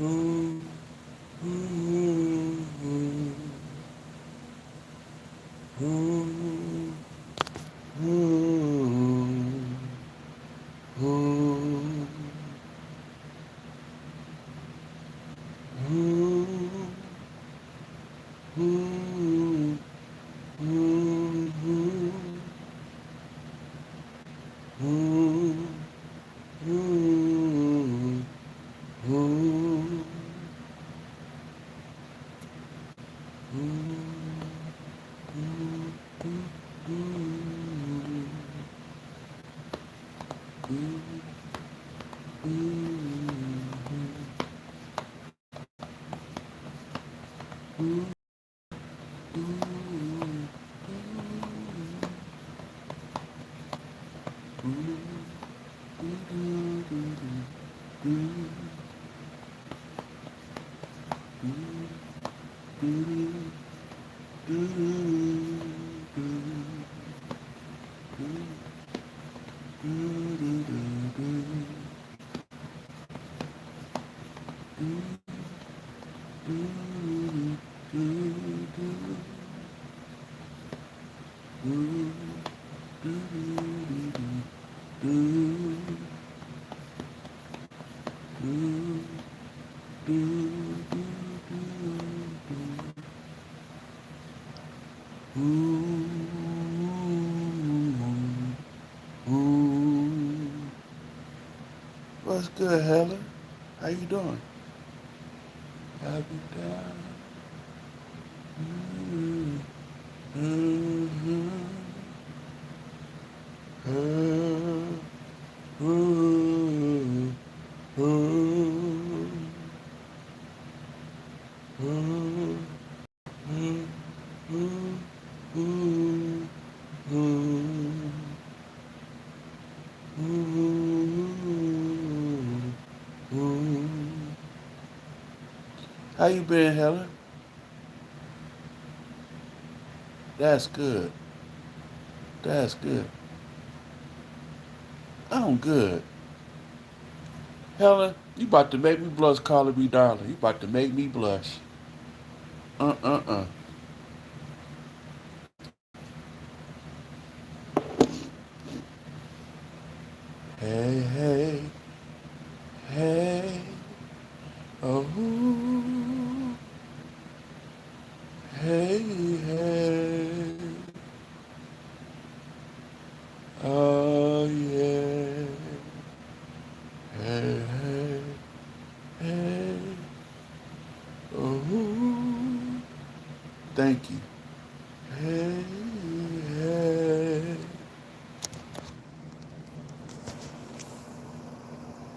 Ooh, ooh, ooh, ooh, ooh, ooh, ooh, ooh, ooh, ooh, ooh, What's good, Helen? How you doing? Happy time. Mm-hmm. Ooh, ooh, ooh, ooh, ooh, ooh, ooh, ooh. How you been, Helen? That's good. That's good. I'm good. Helen, you about to make me blush calling me darling. You about to make me blush. Uh. Hey, hey, hey. Oh, hey, hey. Oh, yeah. Hey, hey, hey. Oh, thank you. Hey, hey.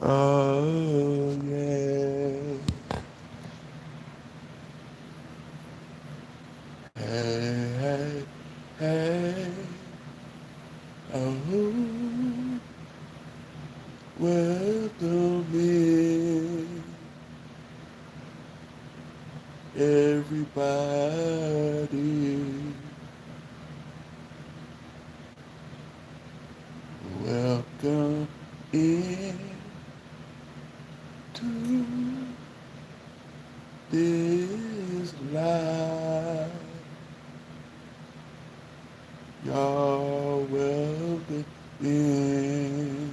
Oh, yeah. Hey, hey, hey. Oh, welcome in, everybody. Welcome in to this life. Y'all welcome in.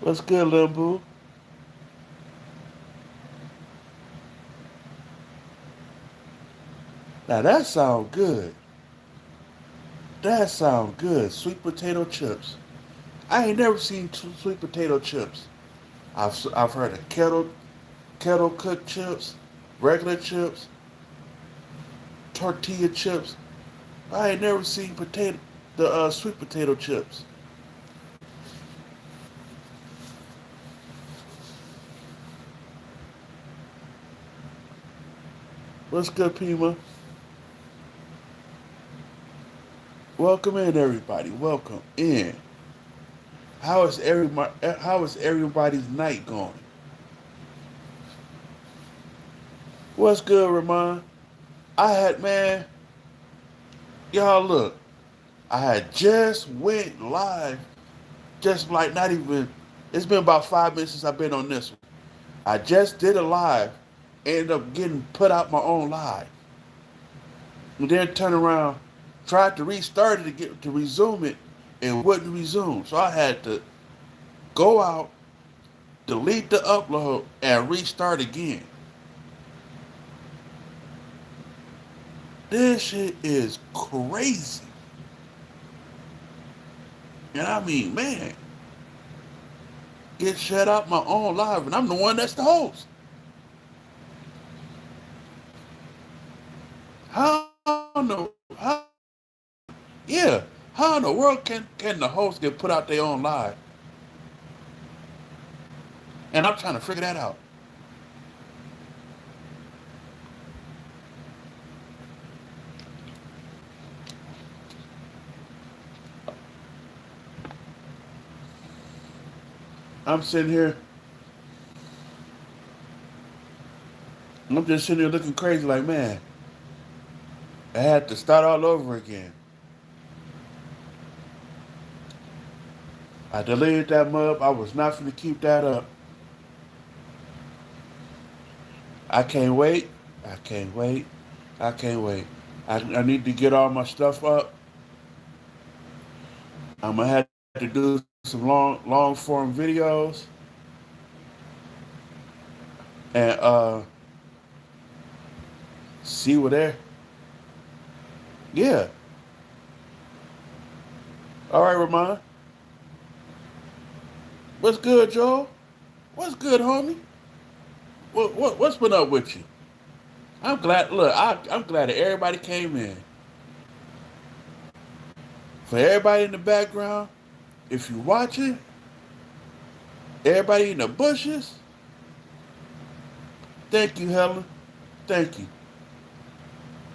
What's good, little boo? Now that sound good. That sound good. Sweet potato chips. I ain't never seen sweet potato chips. I've heard of kettle cooked chips, regular chips, tortilla chips. I ain't never seen the sweet potato chips. What's good, Pima? Welcome in, everybody. Welcome in. How is everybody's night going? What's good, Ramon? I had man, y'all look. I had just went live, just like not even. It's been about 5 minutes since I've been on this one. I just did a live, ended up getting put out my own live, and then turned around, tried to restart it to get to resume it, and wouldn't resume. So I had to go out, delete the upload, and restart again. This shit is crazy. And I mean, man, get shut out my own live, and I'm the one that's the host. How in the how yeah? How in the world can the host get put out their own live? And I'm trying to figure that out. I'm sitting here. I'm just sitting here looking crazy, like man. I had to start all over again. I deleted that mug. I was not going to keep that up. I can't wait. I can't wait. I can't wait. I need to get all my stuff up. I'm gonna have to do some long form videos and see what there. Yeah. All right, Ramon. What's good, Joe? What's good, homie? What's been up with you? I'm glad. Look, I'm glad that everybody came in. For everybody in the background, if you watching, everybody in the bushes, thank you, Helen. Thank you.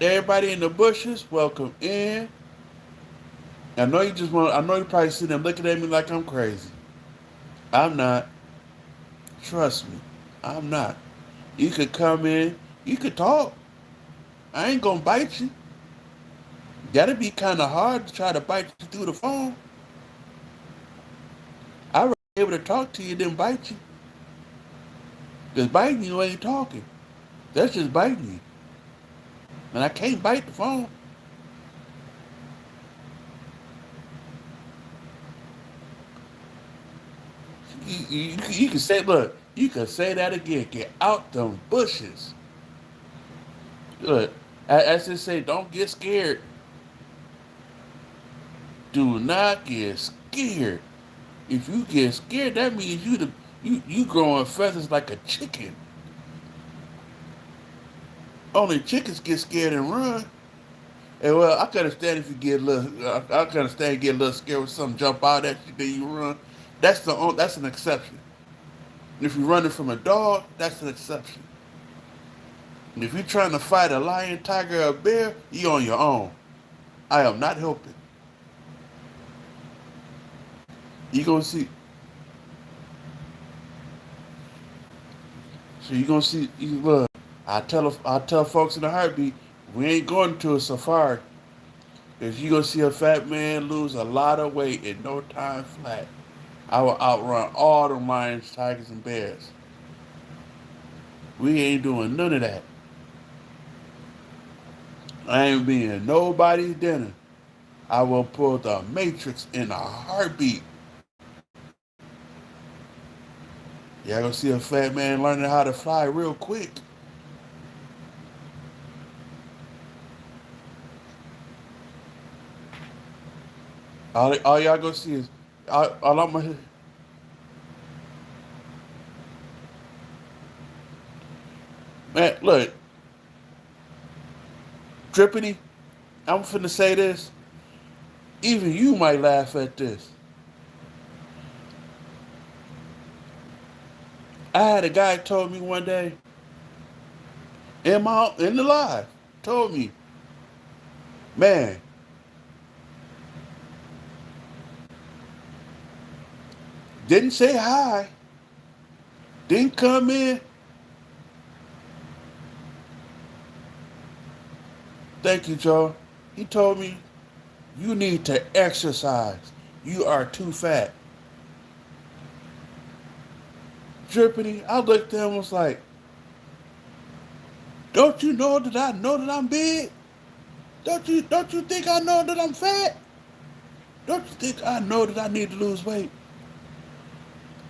Everybody in the bushes, welcome in. I know you just want. I know you probably sitting there looking at me like I'm crazy. I'm not. Trust me, I'm not. You could come in. You could talk. I ain't gonna bite you. That'd be kind of hard to try to bite you through the phone. I'd rather be able to talk to you than bite you. Because biting you ain't talking. That's just biting you. And I can't bite the phone. You can say, look, you can say that again. Get out them bushes. Look, as they say, don't get scared. Do not get scared. If you get scared, that means you growing feathers like a chicken. Only chickens get scared and run. And well, I can understand if you get a little. I can understand you get a little scared when something jump out at you, then you run. That's an exception. And if you're running from a dog, that's an exception. And if you're trying to fight a lion, tiger, or a bear, you're on your own. I am not helping. You gonna see. So you gonna see. You look. I tell folks in a heartbeat, we ain't going to a safari. If you gonna see a fat man lose a lot of weight in no time flat, I will outrun all the lions, tigers, and bears. We ain't doing none of that. I ain't being nobody's dinner. I will pull the Matrix in a heartbeat. Y'all gonna see a fat man learning how to fly real quick. All y'all gonna see is all I'm gonna. Man, look, Drippity, I'm finna say this. Even you might laugh at this. I had a guy told me one day in the live, told me, man, didn't say hi, didn't come in. Thank you, Joe. He told me, you need to exercise. You are too fat. drippity. I looked at him and was like, don't you know that I know that I'm big? Don't you think I know that I'm fat? Don't you think I know that I need to lose weight?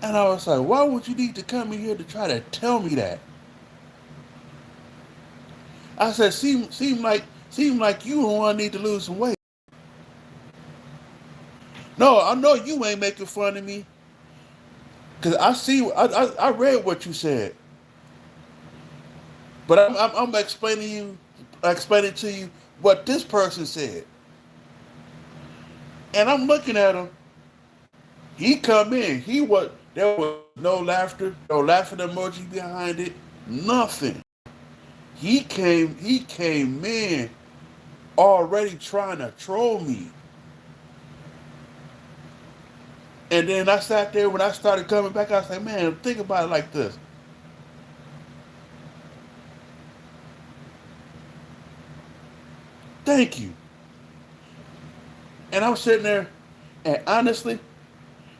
And I was like, why would you need to come in here to try to tell me that? I said, seem like you the one need to lose some weight. No, I know you ain't making fun of me. Cause I read what you said. But I'm explaining to you what this person said. And I'm looking at him. He come in. There was no laughter, no laughing emoji behind it, nothing. He came in already trying to troll me. And then I sat there when I started coming back, I was like, man, think about it like this. Thank you. And I'm sitting there and honestly,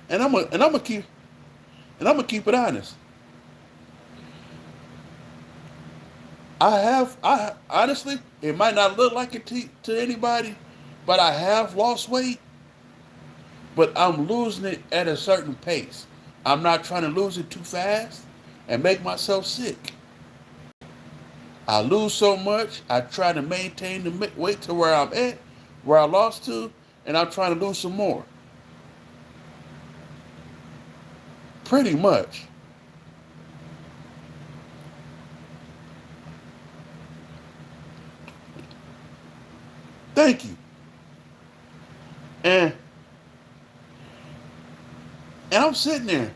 and I'm gonna keep it honest. I honestly, it might not look like it to anybody, but I have lost weight, but I'm losing it at a certain pace. I'm not trying to lose it too fast and make myself sick. I lose so much, I try to maintain the weight to where I'm at, where I lost to, and I'm trying to lose some more. Pretty much. Thank you. And and I'm sitting there.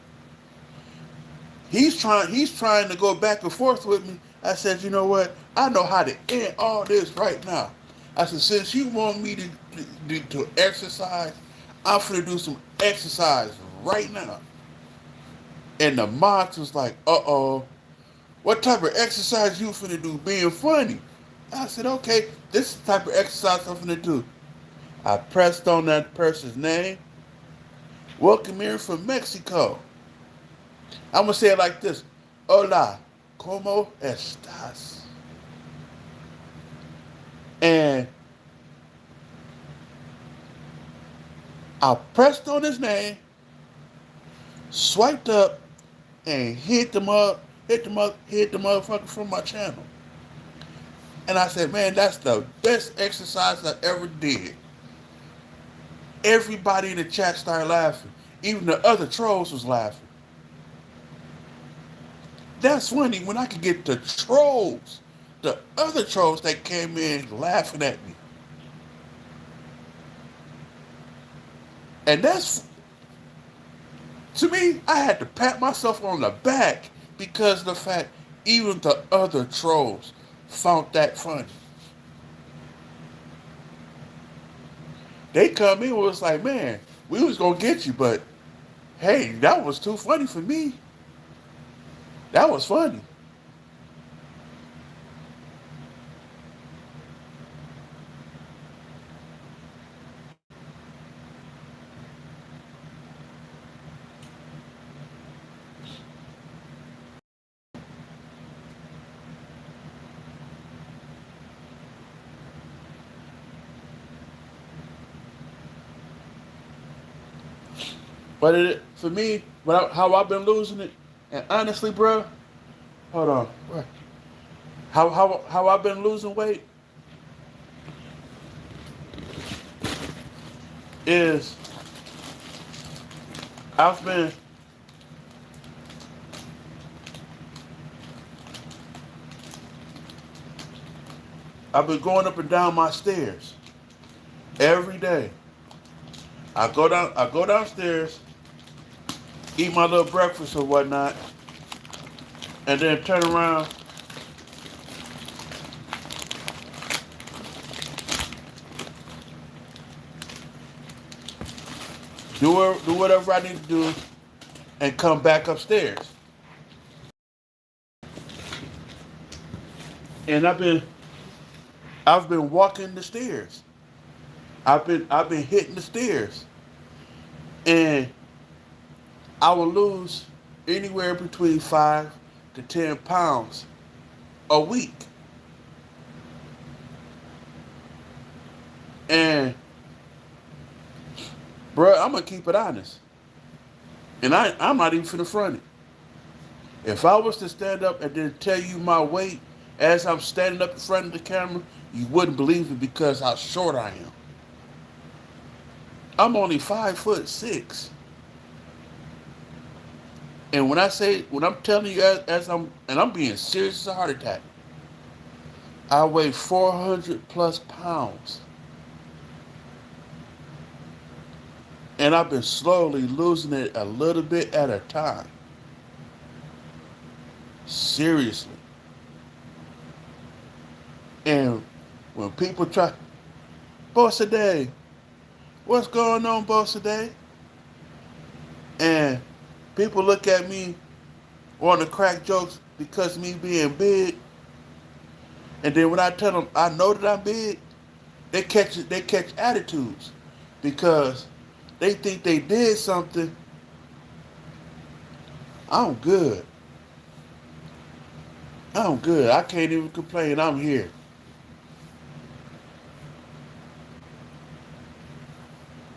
He's trying to go back and forth with me. I said, you know what? I know how to end all this right now. I said, since you want me to exercise, I'm finna do some exercise right now. And the mods was like, uh-oh, what type of exercise you finna do being funny? I said, okay, this is the type of exercise I'm finna do. I pressed on that person's name. Welcome here from Mexico. I'm gonna say it like this. Hola, ¿cómo estás? And I pressed on his name, swiped up, and hit the motherfucker from my channel. And I said, man, that's the best exercise I ever did. Everybody in the chat started laughing. Even the other trolls was laughing. That's funny when I could get the trolls, the other trolls that came in laughing at me. And that's, to me, I had to pat myself on the back because of the fact even the other trolls found that funny. They come in and was like, man, we was gonna get you, but hey, that was too funny for me. That was funny. But for me, how I've been losing it, and honestly, bro, hold on, how I've been losing weight is I've been I've been going up and down my stairs every day. I go downstairs, eat my little breakfast or whatnot, and then turn around, do whatever I need to do, and come back upstairs. And I've been walking the stairs. I've been hitting the stairs, and I will lose. anywhere between 5 to 10 pounds a week. And, bro, I'm gonna keep it honest. And I'm not even finna front it. If I was to stand up and then tell you my weight as I'm standing up in front of the camera, you wouldn't believe it because how short I am. I'm only 5'6". And when I'm telling you and I'm being serious as a heart attack, I weigh 400 plus pounds. And I've been slowly losing it a little bit at a time. Seriously. And when people try, Boss a Day, what's going on, Boss a Day? And people look at me want to crack jokes because of me being big. And then when I tell them I know that I'm big, they catch attitudes because they think they did something. I'm good. I'm good. I can't even complain. I'm here.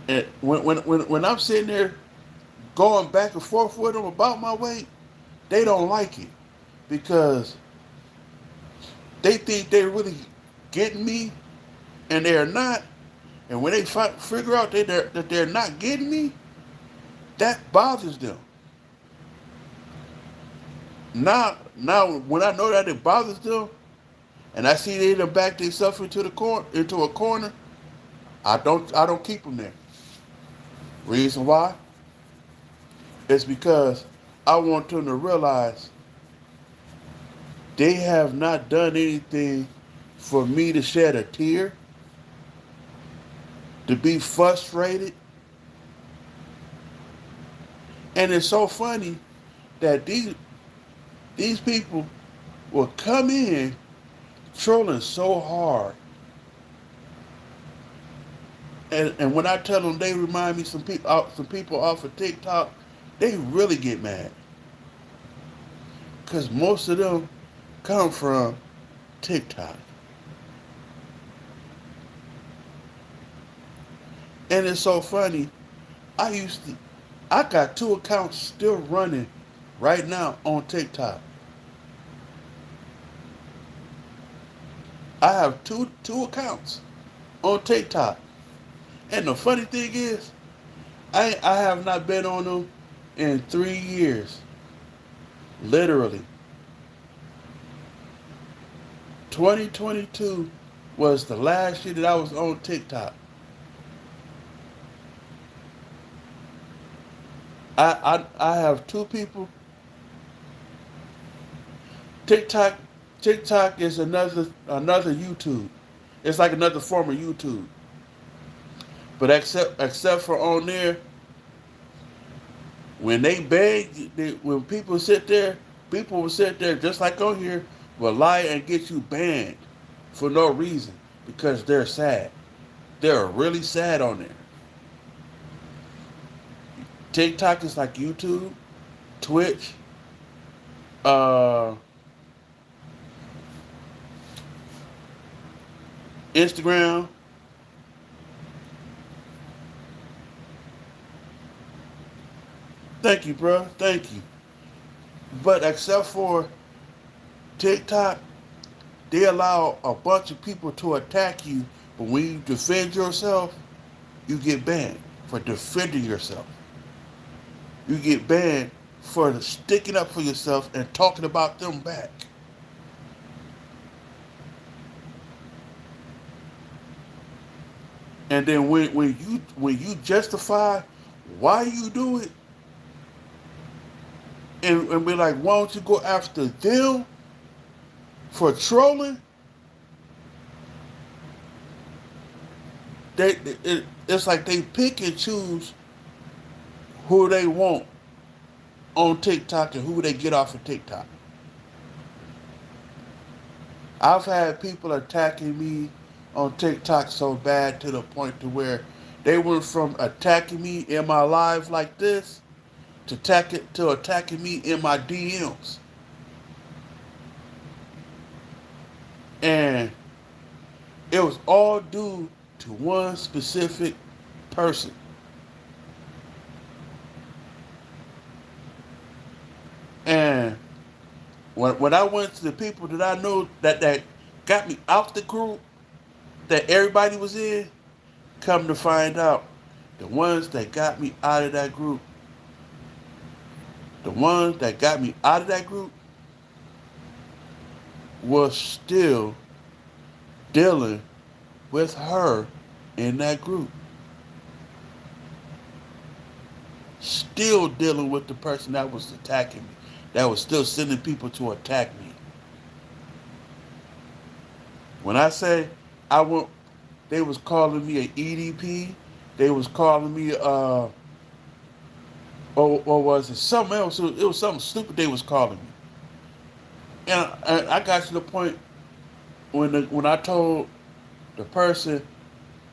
And when I'm sitting there going back and forth with them about my weight, they don't like it because they think they're really getting me and they're not. And when they figure out that they're not getting me, that bothers them. Now, when I know that it bothers them, and I see they done back themselves into a corner, I don't keep them there. Reason why? It's because I want them to realize they have not done anything for me to shed a tear, to be frustrated. And it's so funny that these people will come in trolling so hard. And when I tell them they remind me some people off of TikTok, they really get mad. Because most of them come from TikTok. And it's so funny. I used to, I got 2 accounts still running right now on TikTok. I have two accounts on TikTok. And the funny thing is, I have not been on them in 3 years. Literally. 2022 was the last year that I was on TikTok. I have 2 people. TikTok TikTok is another YouTube. It's like another form of YouTube. But except for on there, when they beg, when people will sit there just like on here, will lie and get you banned for no reason because they're sad. They're really sad on there. TikTok is like YouTube, Twitch, uh, Instagram. Thank you, bro. Thank you. But except for TikTok, they allow a bunch of people to attack you. But when you defend yourself, you get banned for defending yourself. You get banned for sticking up for yourself and talking about them back. And then when you justify why you do it and be like, why don't you go after them for trolling? It's like they pick and choose who they want on TikTok and who they get off of TikTok. I've had people attacking me on TikTok so bad to the point to where they went from attacking me in my live like this to attacking me in my DMs. And it was all due to one specific person. And when I went to the people that I know that got me out the group that everybody was in, come to find out, the ones that got me out of that group, the ones that got me out of that group was still dealing with her in that group. Still dealing with the person that was attacking me, that was still sending people to attack me. When I say I went, they was calling me an EDP. They was calling me or was it something else? It was something stupid they was calling me. And I got to the point when I told the person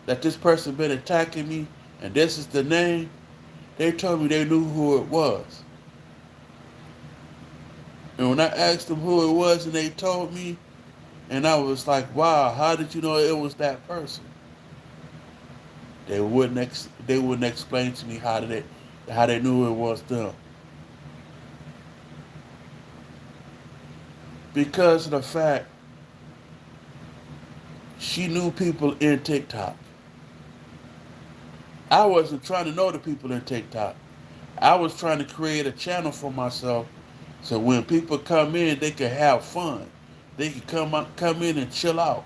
that this person been attacking me and this is the name, they told me they knew who it was. And when I asked them who it was and they told me, and I was like, wow, how did you know it was that person? They wouldn't explain to me how they knew it was them. Because of the fact she knew people in TikTok. I wasn't trying to know the people in TikTok. I was trying to create a channel for myself so when people come in, they could have fun. They could come in and chill out.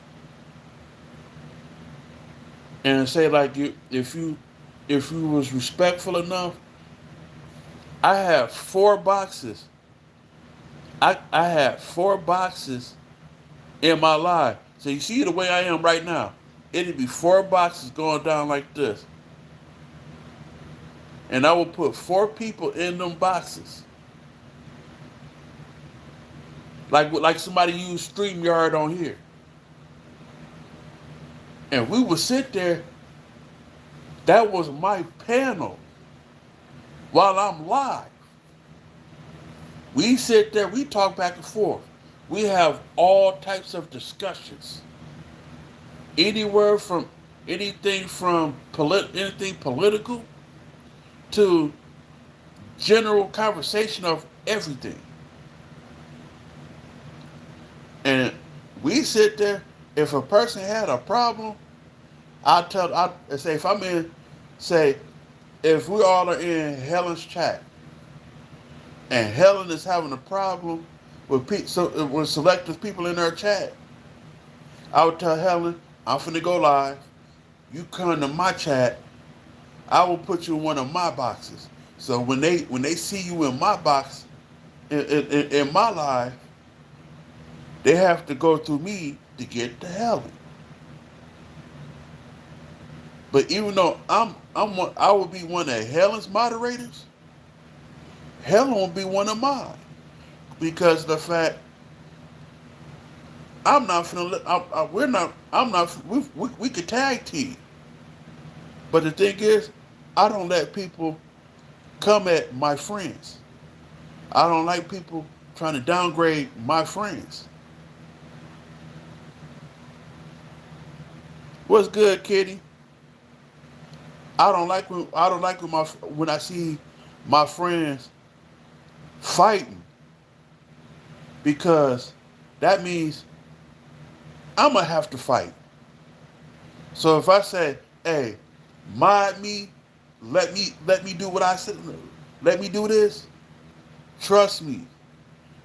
And say like if you was respectful enough, I have 4 boxes. I had 4 boxes in my life. So you see the way I am right now. It'd be 4 boxes going down like this. And I would put 4 people in them boxes. Like somebody used StreamYard on here. And we would sit there. That was my panel while I'm live. We sit there, we talk back and forth. We have all types of discussions. Anywhere from anything political to general conversation of everything. And we sit there, if a person had a problem, I say if I'm in, say, if we all are in Helen's chat, and Helen is having a problem with selective people in her chat, I would tell Helen, I'm finna go live. You come to my chat, I will put you in one of my boxes. So when they see you in my box, in my live, they have to go through me to get to Helen. But even though I would be one of Helen's moderators, Helen will be one of mine because of the fact I'm not finna. We're not. I'm not. We could tag team, but the thing is, I don't let people come at my friends. I don't like people trying to downgrade my friends. What's good, Kitty? When I see my friends fighting because that means I'm gonna have to fight. So if I say, "Hey, mod me, let me do what I said, let me do this," trust me.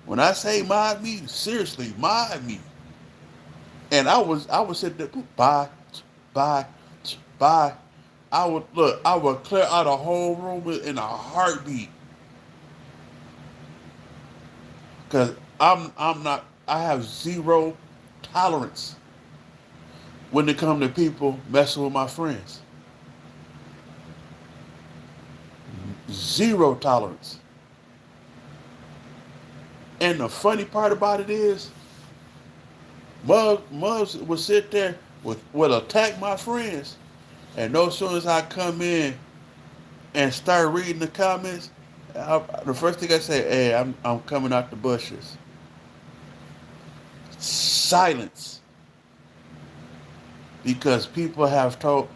When I say mod me, seriously, mod me. And I would sit there, bye, bye, bye. I would clear out a whole room in a heartbeat. Cause I'm not I have zero tolerance when it comes to people messing with my friends. Zero tolerance. And the funny part about it is, Mubs would sit there would attack my friends, and no sooner as I come in and start reading the comments, The first thing I say, hey, I'm coming out the bushes. Silence, because people have told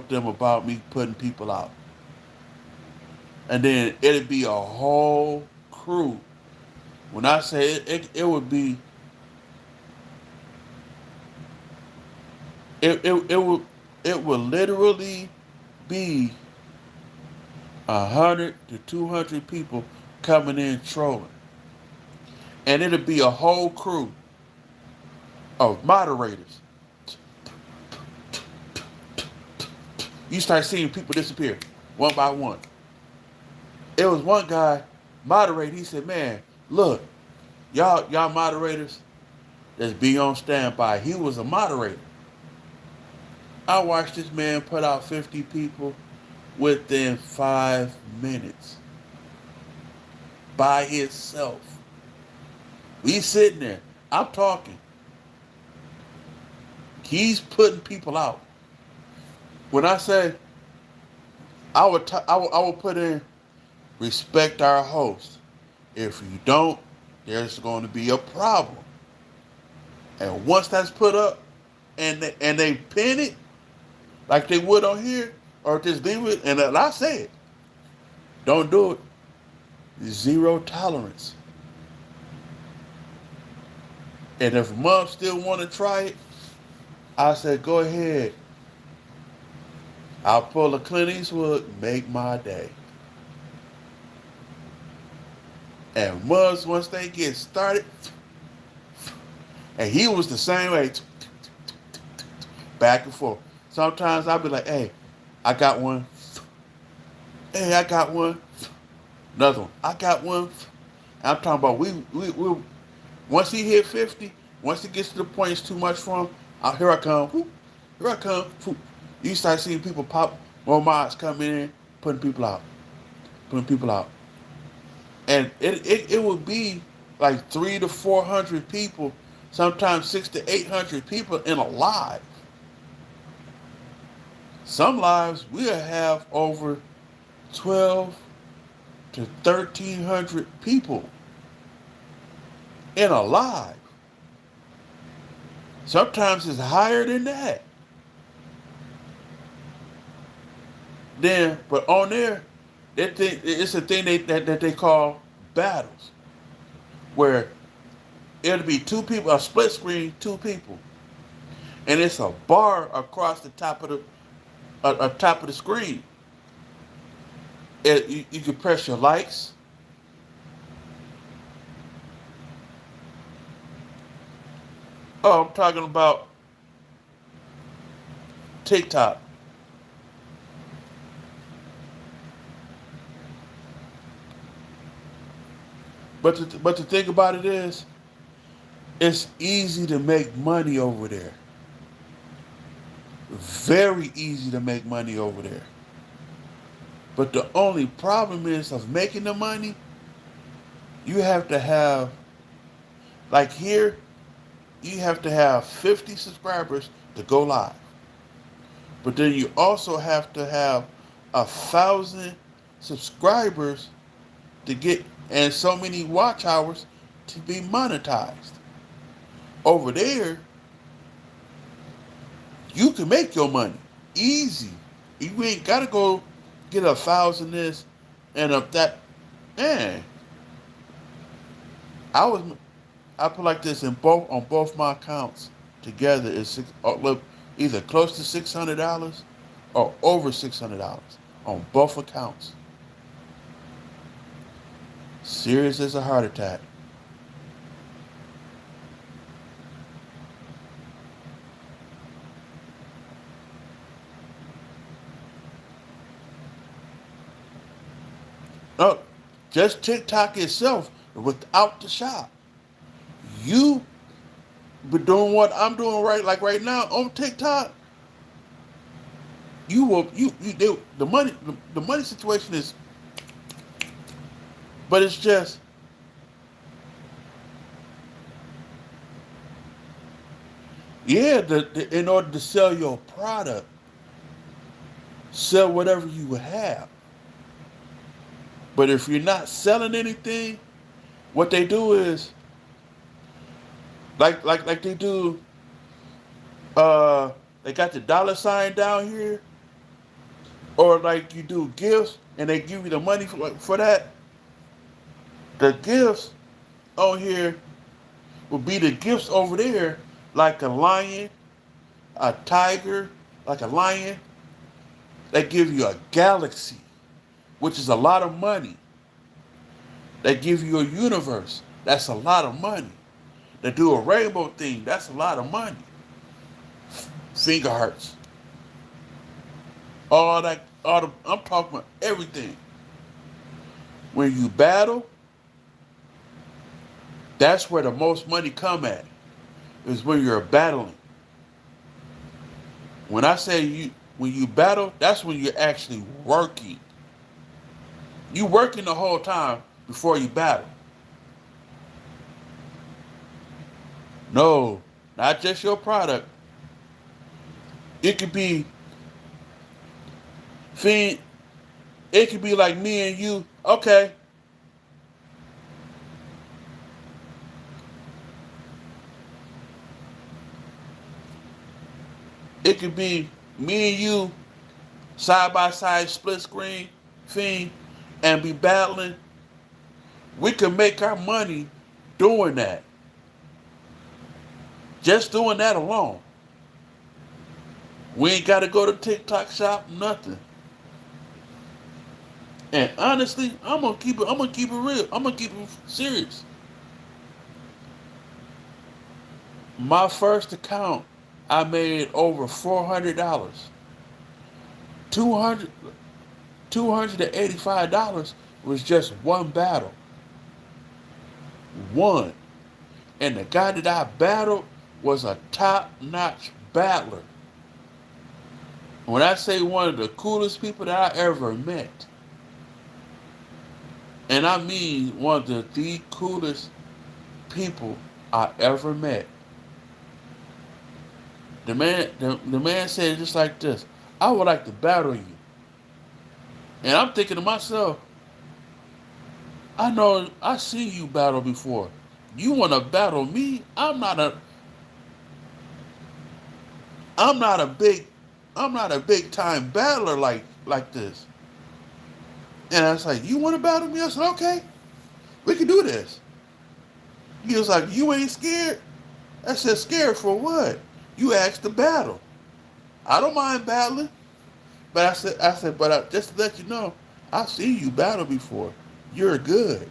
them about me putting people out, and then it'd be a whole crew. When I say it would be it would literally be 100 to 200 people coming in trolling, and it'd be a whole crew of moderators. You start seeing people disappear one by one. It was one guy moderator. He said, "Man, look, y'all moderators, just be on standby." He was a moderator. I watched this man put out 50 people within 5 minutes by himself. We sitting there. I'm talking. He's putting people out. When I say I would put in respect our host. If you don't, there's going to be a problem. And once that's put up, and they pin it like they would on here, or just leave it, and I say it, don't do it. Zero tolerance. And if mom still want to try it, I said go ahead. I'll pull a Clint Eastwood, make my day. And once they get started, and he was the same way, back and forth. Sometimes I'll be like, hey, I got one. Hey, I got one. Another one. I got one. I'm talking about we once he hit 50, once he gets to the point it's too much for him, here I come. Whoop, here I come. Whoop. You start seeing people pop, more mods coming in, putting people out. Putting people out. And it would be like 300 to 400 people, sometimes 600 to 800 people in a live. Some lives we'll have over 12 to 1,300 people in a live. Sometimes it's higher than that. Then, but on there, it's a thing that they call battles, where it'll be two people, a split screen, two people, and it's a bar across the top of the screen. You can press your likes. Oh, I'm talking about TikTok. But the thing about it is, it's easy to make money over there. Very easy to make money over there. But the only problem is of making the money, you have to have, like here, you have to have 50 subscribers to go live. But then you also have to have 1,000 subscribers to get, and so many watch hours to be monetized. Over there, you can make your money easy. You ain't gotta go get 1,000 this and up that. Man, I was I put like this in both on both my accounts together is either close to $600 or over $600 on both accounts. Serious as a heart attack. No, just TikTok itself without the shop. You be doing what I'm doing like right now on TikTok. You will the money situation is, but it's just, yeah. In order to sell your product, sell whatever you have. But if you're not selling anything, what they do is like they do. Uh, they got the dollar sign down here, or like you do gifts and they give you the money for that. The gifts on here will be the gifts over there, like a lion, a tiger, like a lion. They give you a galaxy, which is a lot of money. They give you a universe. That's a lot of money. They do a rainbow thing. That's a lot of money. Finger hearts. All that. I'm talking about everything. When you battle, that's where the most money come at. Is when you're battling. When I say when you battle, that's when you're actually working. You working the whole time before you battle. No, not just your product. It could be Fiend. It could be like me and you. Okay. It could be me and you side by side, split screen, Fiend, and be battling. We can make our money doing that. Just doing that alone. We ain't got to go to TikTok shop, nothing. And honestly, I'm gonna keep it. I'm gonna keep it real. I'm gonna keep it serious. My first account, I made over $400. 200, $285 was just one battle. One. And the guy that I battled was a top-notch battler. When I say one of the coolest people that I ever met, and I mean one of the coolest people I ever met. The man said just like this, I would like to battle you. And I'm thinking to myself, I know I see you battle before. You wanna battle me? I'm not a big time battler like this. And I was like, you wanna battle me? I said, okay, we can do this. He was like, you ain't scared? I said, scared for what? You asked to battle. I don't mind battling. But just to let you know, I've seen you battle before. You're good.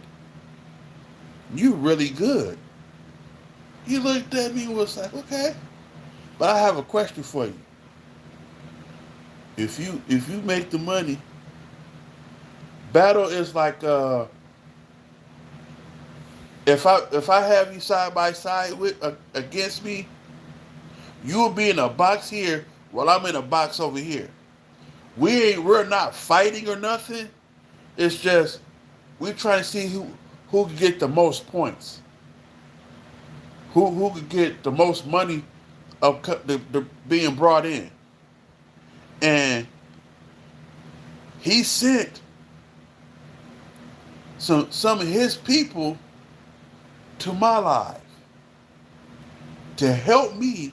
You really good. He looked at me and was like, okay. But I have a question for you. If you make the money, battle is like if I have you side by side with against me, you will be in a box here while I'm in a box over here. We're not fighting or nothing. It's just we're trying to see who can get the most points. Who could get the most money of the being brought in. And he sent some of his people to my live to help me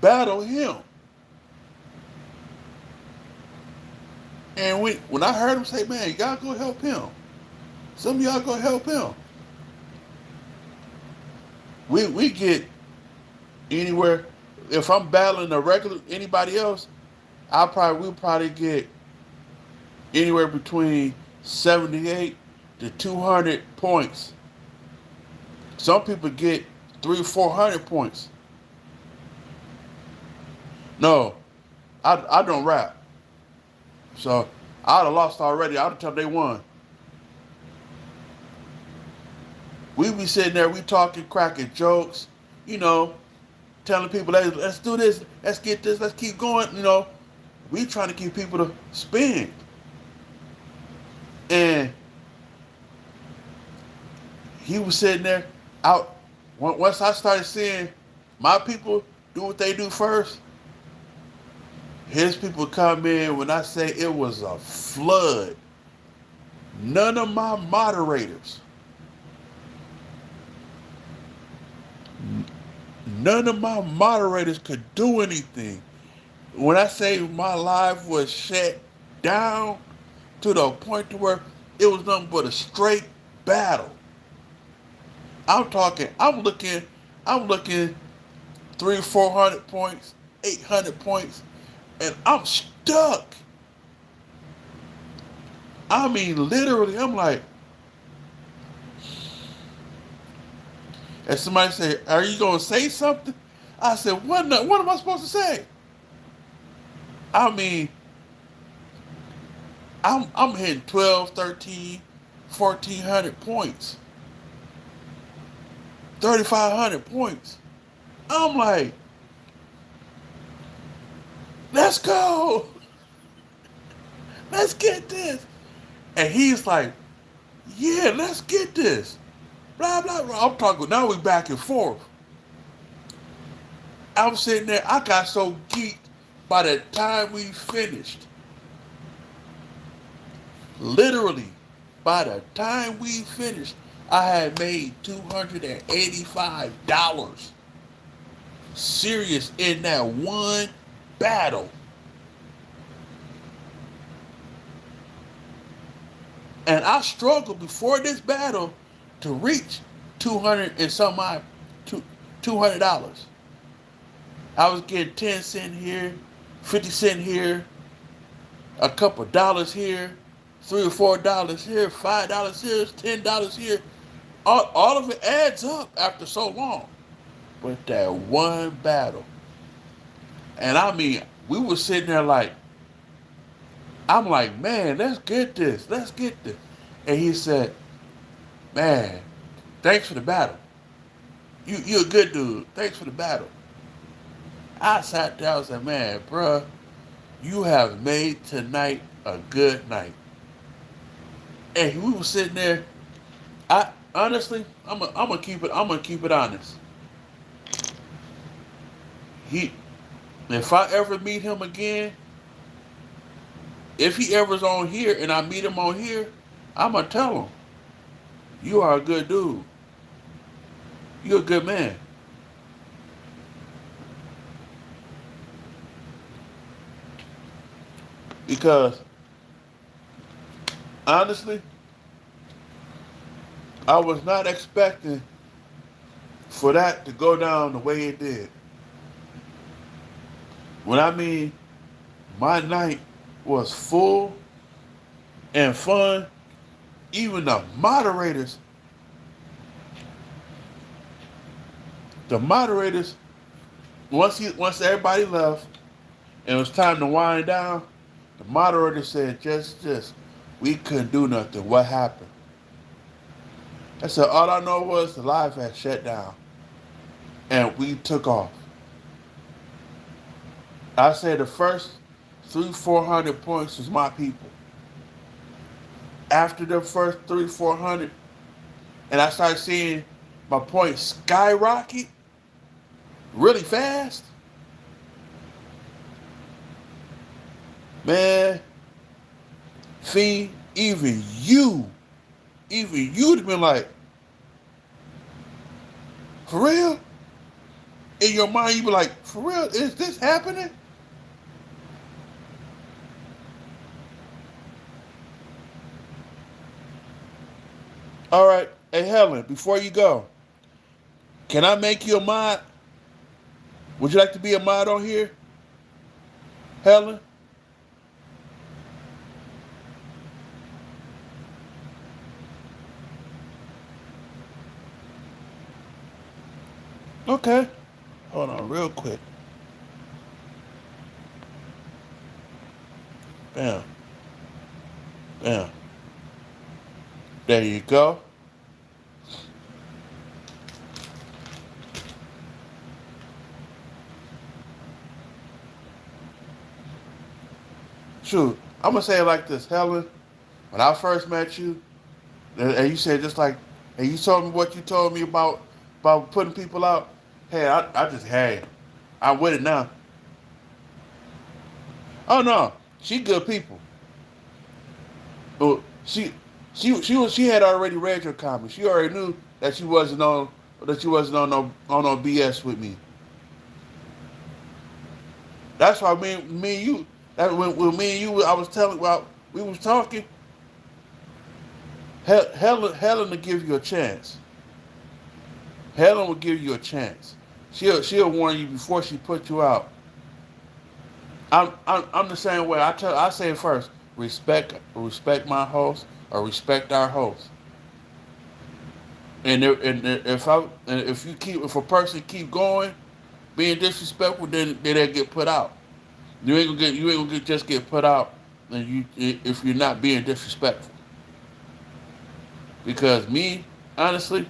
battle him. And when I heard him say, man, y'all go help him. Some of y'all go help him. We get anywhere. If I'm battling a regular anybody else, we'll probably get anywhere between 78 to 200 points. Some people get 300-400 points. No, I don't rap. So I'd have lost already. I'd have told they won. We be sitting there, we talking, cracking jokes, telling people, let's do this, let's get this, let's keep going, We trying to keep people to spend. And he was sitting there out. Once I started seeing my people do what they do first, his people come in. When I say it was a flood, None of my moderators, none of my moderators could do anything. When I say my life was shut down to the point to where it was nothing but a straight battle. I'm talking, I'm looking 400 points, 800 points, and I'm stuck. I mean, literally, I'm like, and somebody said, "Are you gonna say something?" I said, What am I supposed to say?" I mean, I'm hitting 12, 13, 1400 points, 3500 points. I'm like, let's go, let's get this. And he's like, yeah, let's get this. Blah blah blah. I'm talking. Now we back and forth. I'm sitting there. I got so geeked by the time we finished. Literally, by the time we finished, I had made $285. Serious in that one battle. And I struggled before this battle to reach 200 and some odd, $200. I was getting 10 cent here, 50 cent here, a couple dollars here, $3 or $4 here, $5 here, $10 here. All of it adds up after so long. But that one battle. And I mean, we were sitting there like, I'm like, man, let's get this. Let's get this. And he said, man, thanks for the battle. You're a good dude. Thanks for the battle. I sat down and said, man, bruh, you have made tonight a good night. And we were sitting there. I honestly, I'm gonna keep it honest. He, if I ever meet him again, if he ever's on here and I meet him on here, I'm gonna tell him, you are a good dude. You're a good man. Because honestly, I was not expecting for that to go down the way it did. When I mean my night was full and fun, even the moderators, once everybody left and it was time to wind down, the moderator said, just, we couldn't do nothing. What happened? I said, all I know was the live had shut down and we took off. I said the first 400 points was my people. After the first 400, and I started seeing my points skyrocket really fast, man, Fiend, even you'd have been like, for real? In your mind, you'd be like, for real, is this happening? All right. Hey, Helen, before you go, can I make you a mod? Would you like to be a mod on here, Helen? Okay. Hold on real quick. Bam. Bam. There you go. Shoot, I'm gonna say it like this, Helen. When I first met you, and you said just like, and you told me what you told me about putting people out. Hey, I just hey, I'm with it now. Oh no, she good people. But She had already read your comments. She already knew that you wasn't on no BS with me. That's why me and you that when me and you I was telling well we was talking. Helen will give you a chance. Helen will give you a chance. She'll warn you before she put you out. I'm the same way. I say it first. Respect my host or respect our host. And if a person keep going being disrespectful, then they get put out. You ain't gonna just get put out, and if you're not being disrespectful. Because me, honestly,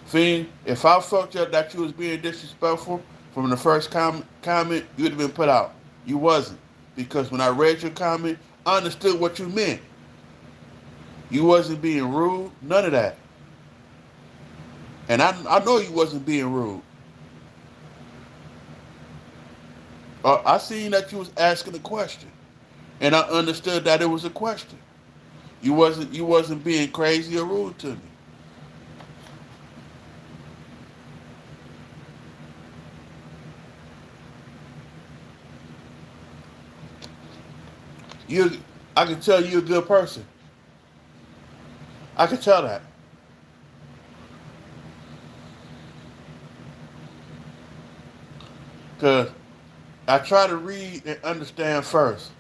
Fiend, if I felt that you was being disrespectful from the first comment, you'd have been put out. You wasn't. Because when I read your comment, I understood what you meant. You wasn't being rude, none of that. And I know you wasn't being rude. I seen that you was asking a question. And I understood that it was a question. You wasn't being crazy or rude to me. You I can tell you're a good person. I can tell that. Because I try to read and understand first.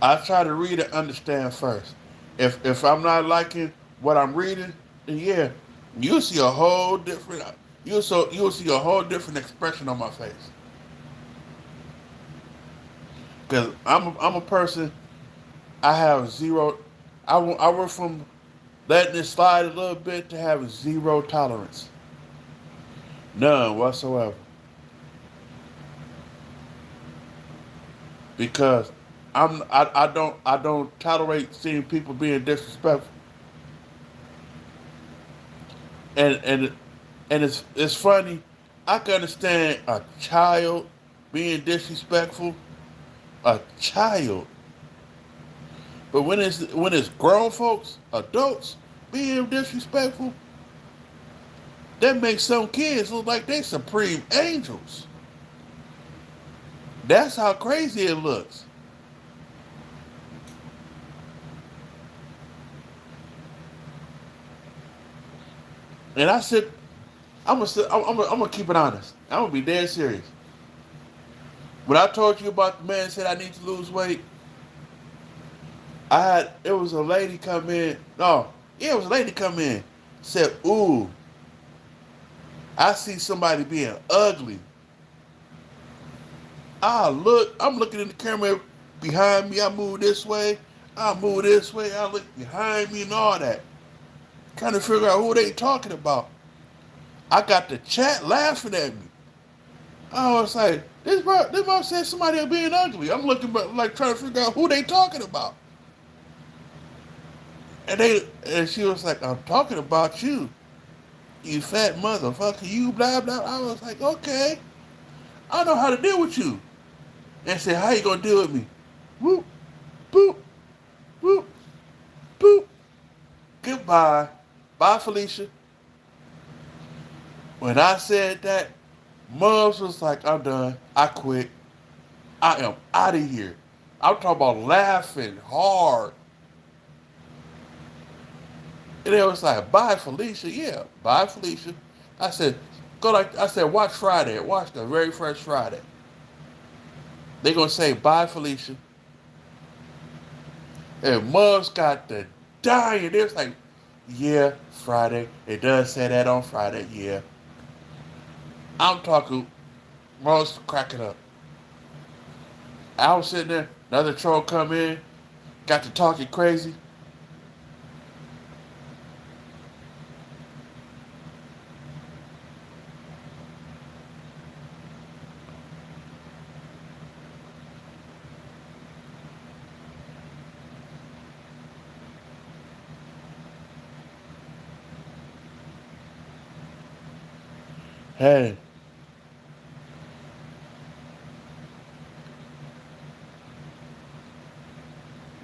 I try to read and understand first. If I'm not liking what I'm reading, then yeah, you'll see a whole different you'll see a whole different expression on my face. Because I'm a person. I have zero. I went from letting it slide a little bit to having zero tolerance, none whatsoever. Because I don't tolerate seeing people being disrespectful, and and it's funny. I can understand a child being disrespectful, a child, but when it's grown folks, adults being disrespectful, that makes some kids look like they supreme angels. That's how crazy it looks. And I said, I'm gonna keep it honest. I'm gonna be dead serious. When I told you about the man said I need to lose weight, it was a lady come in. No, yeah, it was a lady come in. Said, "Ooh, I see somebody being ugly." I'm looking in the camera behind me. I move this way. I move this way. I look behind me and all that, trying to figure out who they talking about. I got the chat laughing at me. I was like, this mom said somebody being ugly. I'm looking like trying to figure out who they talking about. And she was like, I'm talking about you, you fat motherfucker, you blah blah. I was like, okay, I know how to deal with you. And said, how you gonna deal with me? Whoop, boop, whoop, boop. Goodbye. Bye, Felicia. When I said that, Mubs was like, I'm done. I quit. I am out of here. I'm talking about laughing hard. And it was like, bye, Felicia. Yeah, bye, Felicia. I said, I said, watch Friday. Watch the very first Friday. They're going to say, bye, Felicia. And Mubs got the dying. It was like, yeah, Friday. It does say that on Friday. Yeah. I'm talking, Mubs cracking up. I was sitting there, another troll come in, got to talking crazy. Hey,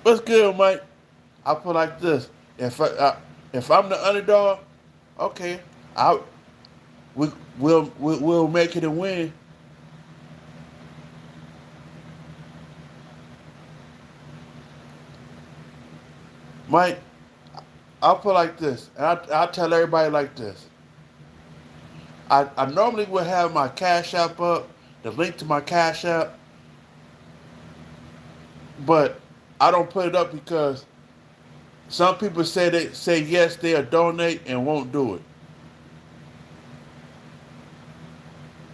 What's good, Mike? I put like this. If I'm the underdog, okay, I we we'll make it and win. Mike, I'll put like this, and I'll tell everybody like this. I normally would have my Cash App up, the link to my Cash App, but I don't put it up because some people say yes, they'll donate and won't do it.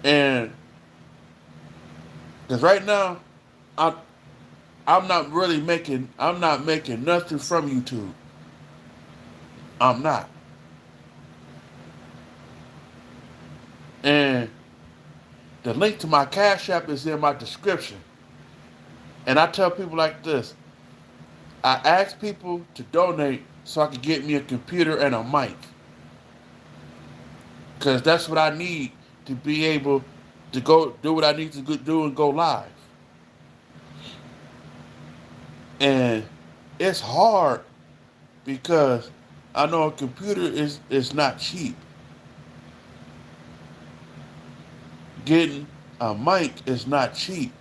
And because right now, I'm I'm not making nothing from YouTube. I'm not. And the link to my Cash App is in my description. And I tell people like this: I ask people to donate so I can get me a computer and a mic, because that's what I need to be able to go do what I need to do and go live. And it's hard because I know a computer is not cheap. Getting a mic is not cheap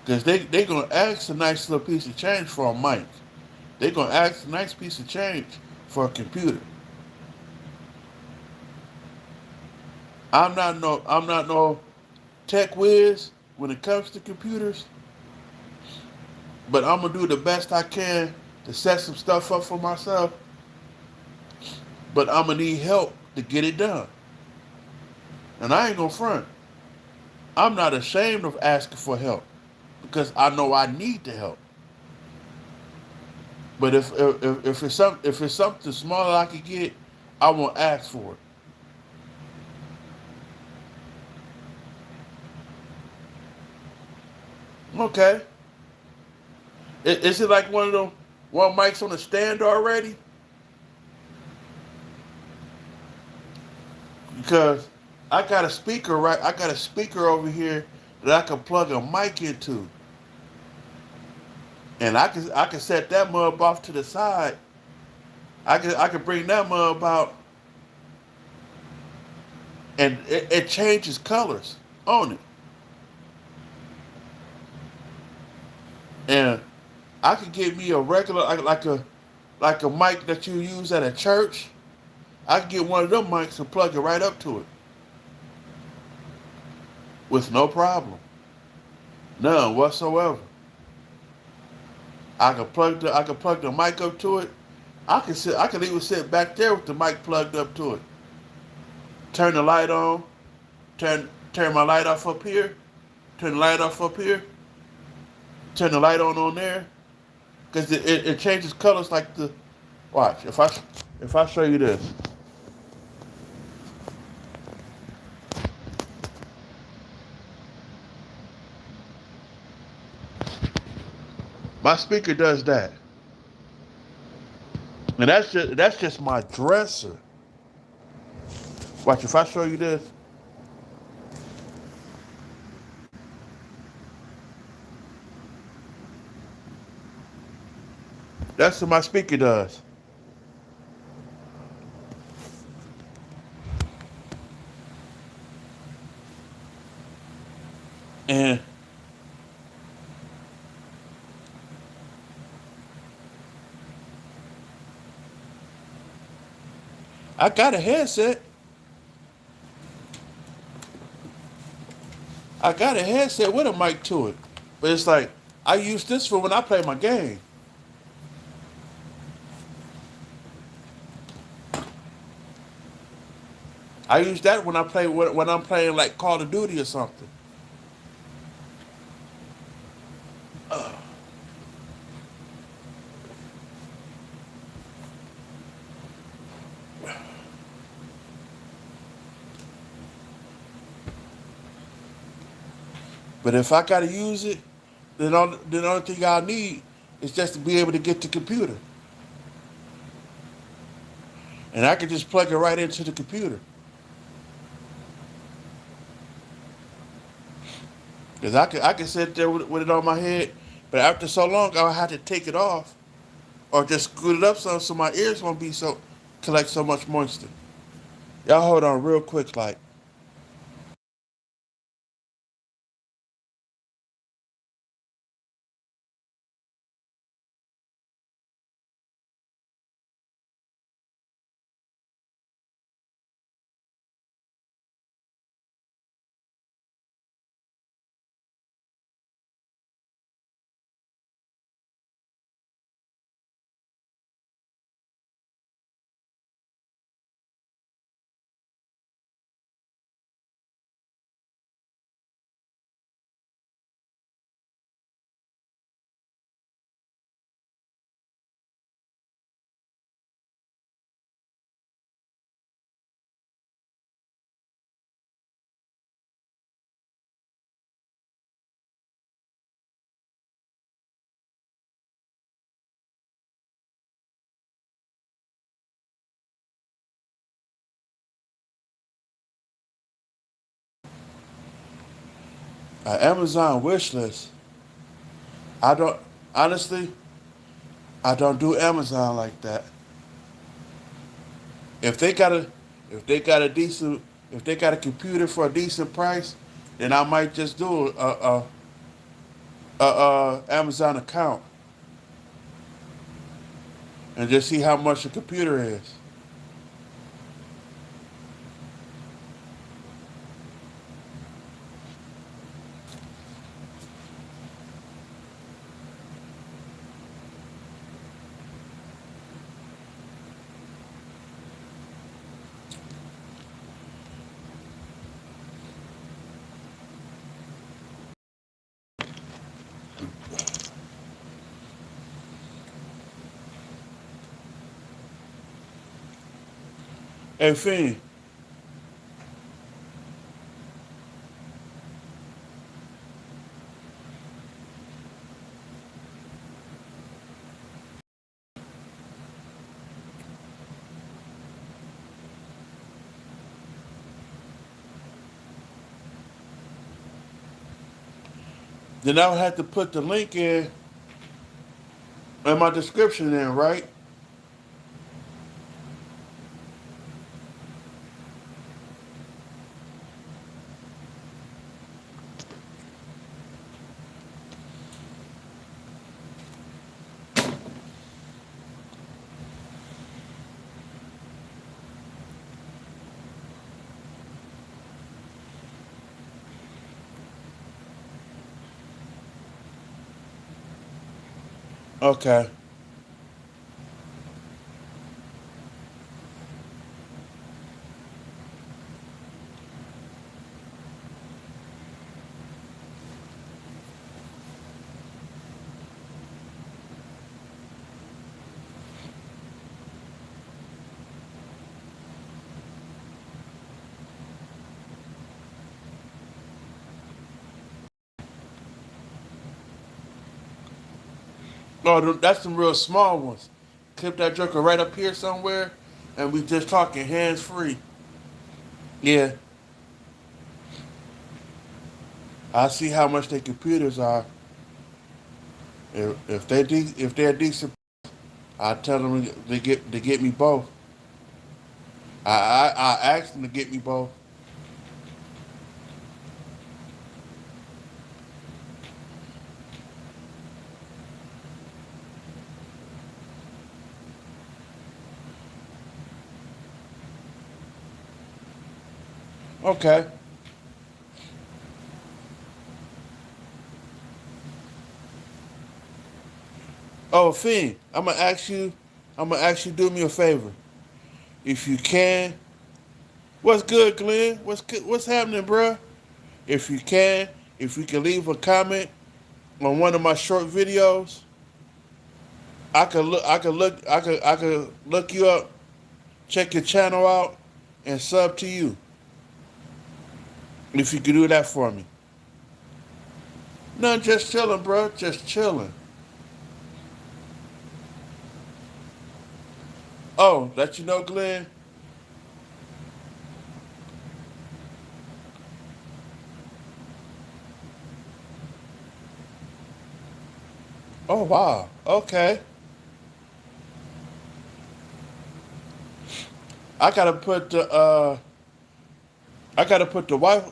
because they gonna ask a nice little piece of change for a mic. They gonna ask a nice piece of change for a computer. I'm not no tech whiz when it comes to computers, but I'm gonna do the best I can to set some stuff up for myself. But I'm gonna need help to get it done. And I ain't gonna front. I'm not ashamed of asking for help because I know I need the help. But if it's something small I could get, I won't ask for it. Okay. Is it like one of them one mics on the stand already? Because I got a speaker over here that I can plug a mic into. And I can set that mug off to the side. I can bring that mug out and it changes colors on it. And I could get me a regular like a mic that you use at a church. I could get one of them mics and plug it right up to it with no problem, none whatsoever. I can plug the mic up to it. I can even sit back there with the mic plugged up to it. Turn the light on, turn my light off up here, turn the light off up here, turn the light on there, because it changes colors like the. Watch if I show you this. My speaker does that, and that's just my dresser. Watch if I show you this. That's what my speaker does. And I got a headset. I got a headset with a mic to it. But it's like I use this for when I play my game. I use that when I'm playing like Call of Duty or something. But if I gotta use it, then the only thing I need is just to be able to get the computer, and I can just plug it right into the computer. Cause I could sit there with it on my head, but after so long I'll have to take it off or just scoot it up so my ears won't be so collect so much moisture. Y'all hold on real quick, like. Amazon wish list. I don't honestly. I don't do Amazon like that. If they got a, if they got a decent, if they got a computer for a decent price, then I might just do a Amazon account and just see how much the computer is. Hey, Finn. Then I would have to put the link in my description, then, right? Okay. Oh, that's some real small ones. Clip that joker right up here somewhere, and we just talking hands free. Yeah, I see how much their computers are. If they're decent, I tell them to get me both. I asked them to get me both. Okay. Oh, Finn, I'm gonna ask you do me a favor. If you can, what's good, Glenn? What's happening, bruh? If you can, if you can leave a comment on one of my short videos, I could look you up, check your channel out, and sub to you. If you could do that for me. No, just chilling, bro. Just chilling. Oh, let you know, Glenn. Oh wow. Okay. I gotta put the I gotta put the Wi.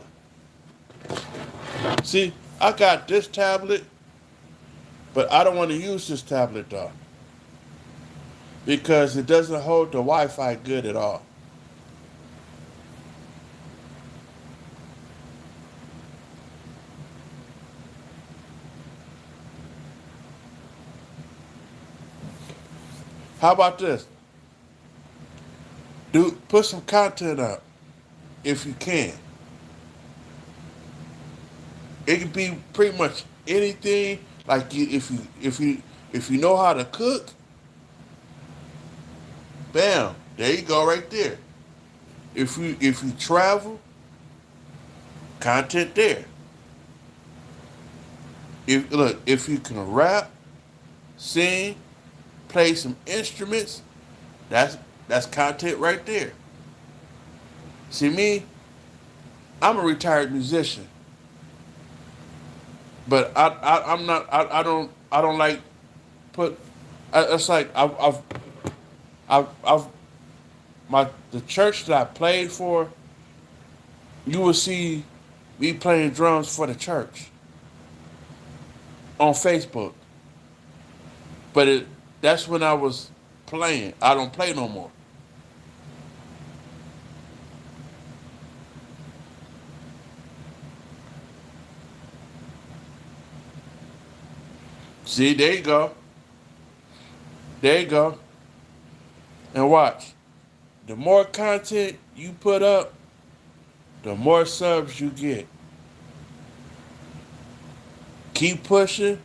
See, I got this tablet, but I don't want to use this tablet though because it doesn't hold the Wi-Fi good at all. How about this? Do put some content up if you can. It can be pretty much anything. Like if you know how to cook, bam, there you go right there. If you travel, content there. If look, if you can rap, sing, play some instruments, that's that's content right there. See me, I'm a retired musician, but I'm not I don't like put. It's like I've my the church that I played for. You will see me playing drums for the church on Facebook, but that's when I was playing. I don't play no more. See, there you go, there you go, and watch. The more content you put up, the more subs you get. Keep pushing.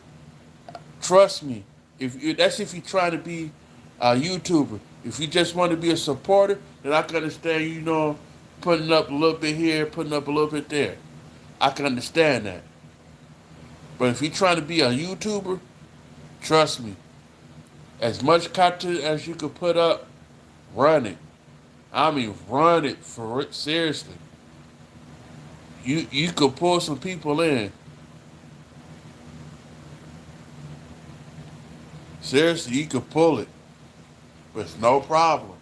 Trust me. If you're trying to be a YouTuber. If you just want to be a supporter, then I can understand. Putting up a little bit here, putting up a little bit there. I can understand that. But if you're trying to be a YouTuber, trust me. As much content as you can put up, run it. I mean, run it for it. Seriously. You could pull some people in. Seriously, you could pull it. But it's no problem.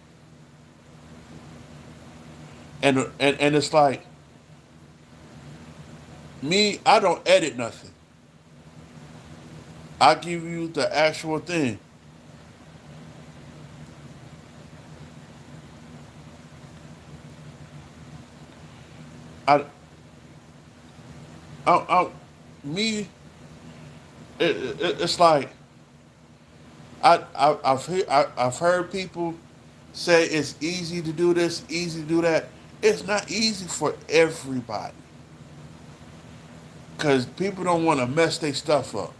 And it's like me, I don't edit nothing. I give you the actual thing. I, I me, it's like I've heard people say it's easy to do this, easy to do that. It's not easy for everybody because people don't want to mess their stuff up.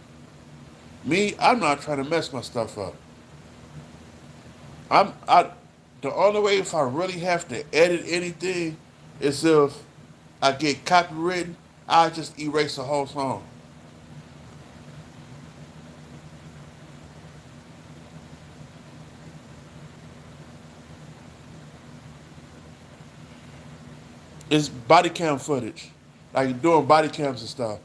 Me, I'm not trying to mess my stuff up. I the only way if I really have to edit anything is if I get copywritten. I just erase the whole song. It's body cam footage, like doing body cams and stuff.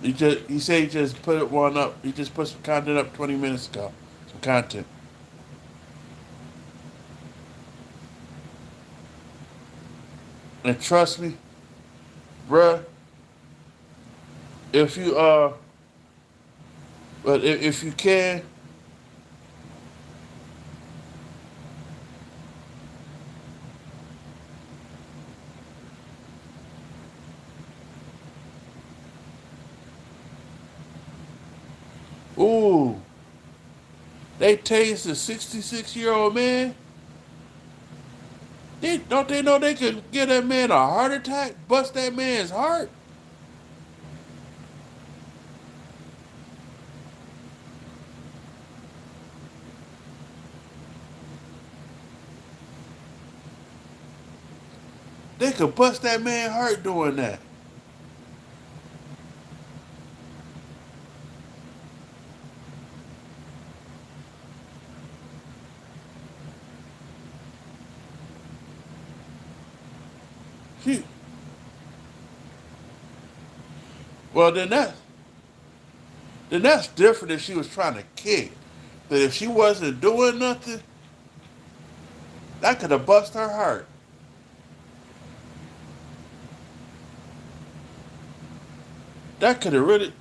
He said he just put one up. He just put some content up 20 minutes ago. Some content. And trust me, bruh, if you but if you can, ooh, they tased a 66-year-old man. They know they could give that man a heart attack, bust that man's heart. They could bust that man's heart doing that. She, well, then that's different if she was trying to kick. But if she wasn't doing nothing, that could have bust her heart. That could have really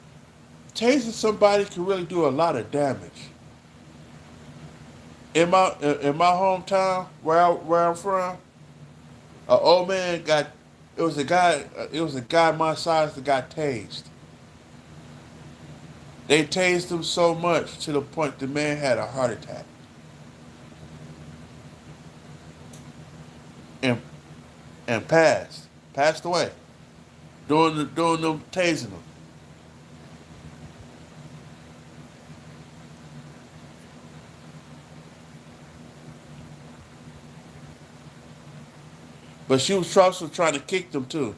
tasing somebody can really do a lot of damage. In my hometown where I'm from, an old man got it was a guy my size that got tased. They tased him so much to the point the man had a heart attack and and passed away doing them tasing him. But she was also trying to kick them too,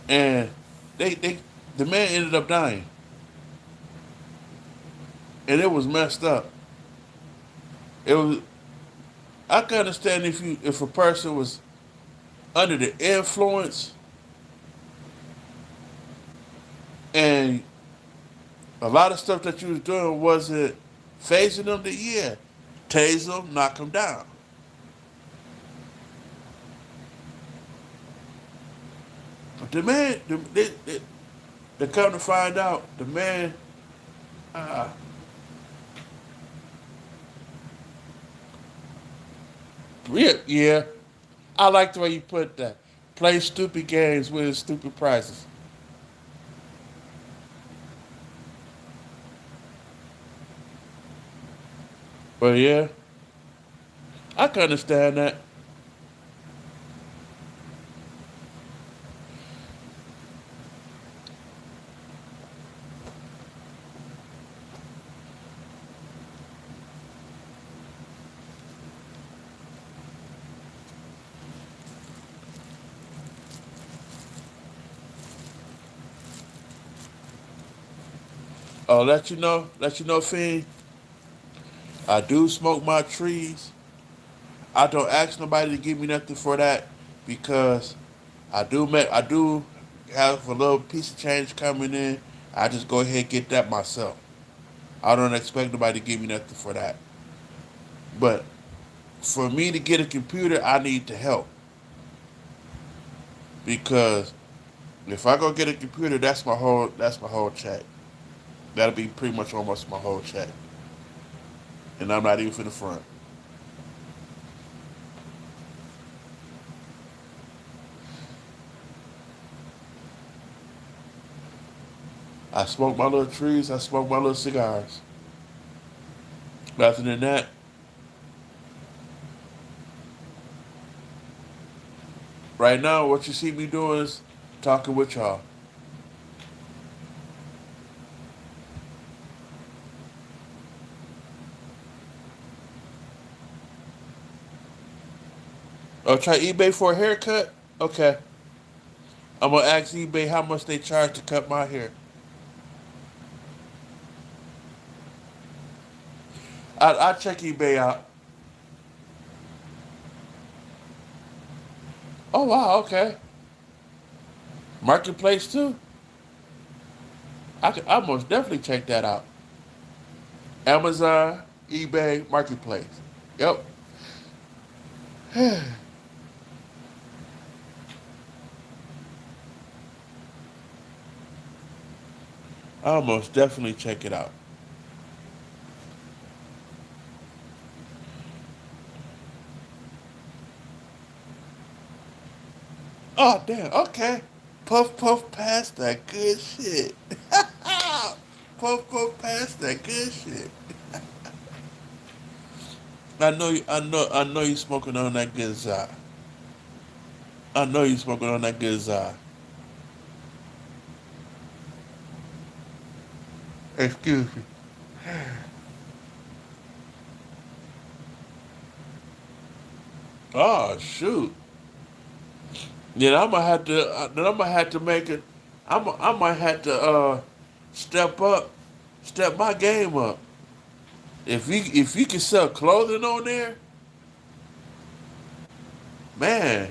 and they the man ended up dying, and it was messed up. It was I can understand if a person was under the influence and a lot of stuff that you was doing wasn't phasing them. To yeah, tase them, knock them down. But the man, they come to find out, the man, uh, yeah, yeah. I like the way you put that. Play stupid games with stupid prizes. But yeah, I can understand that. Oh, let you know, Fiend. I do smoke my trees. I don't ask nobody to give me nothing for that because I do have a little piece of change coming in. I just go ahead and get that myself. I don't expect nobody to give me nothing for that. But for me to get a computer, I need to help because if I go get a computer, that's my whole check. That'll be pretty much almost my whole check, and I'm not even for the front. I smoke my little trees. I smoke my little cigars. Other than that, right now, what you see me doing is talking with y'all. Oh, try eBay for a haircut? Okay. I'm gonna ask eBay how much they charge to cut my hair. I check eBay out. Oh wow, okay. Marketplace too. I most definitely check that out. Amazon, eBay, Marketplace. Yep. I'll most definitely check it out. Oh damn. Okay. Puff puff past that good shit. Puff puff past that good shit. I know you smoking on that good side. I know you smoking on that good side. Excuse me. Oh shoot. Then I'm gonna have to make it. I might have to step up, step my game up. If you can sell clothing on there, Man,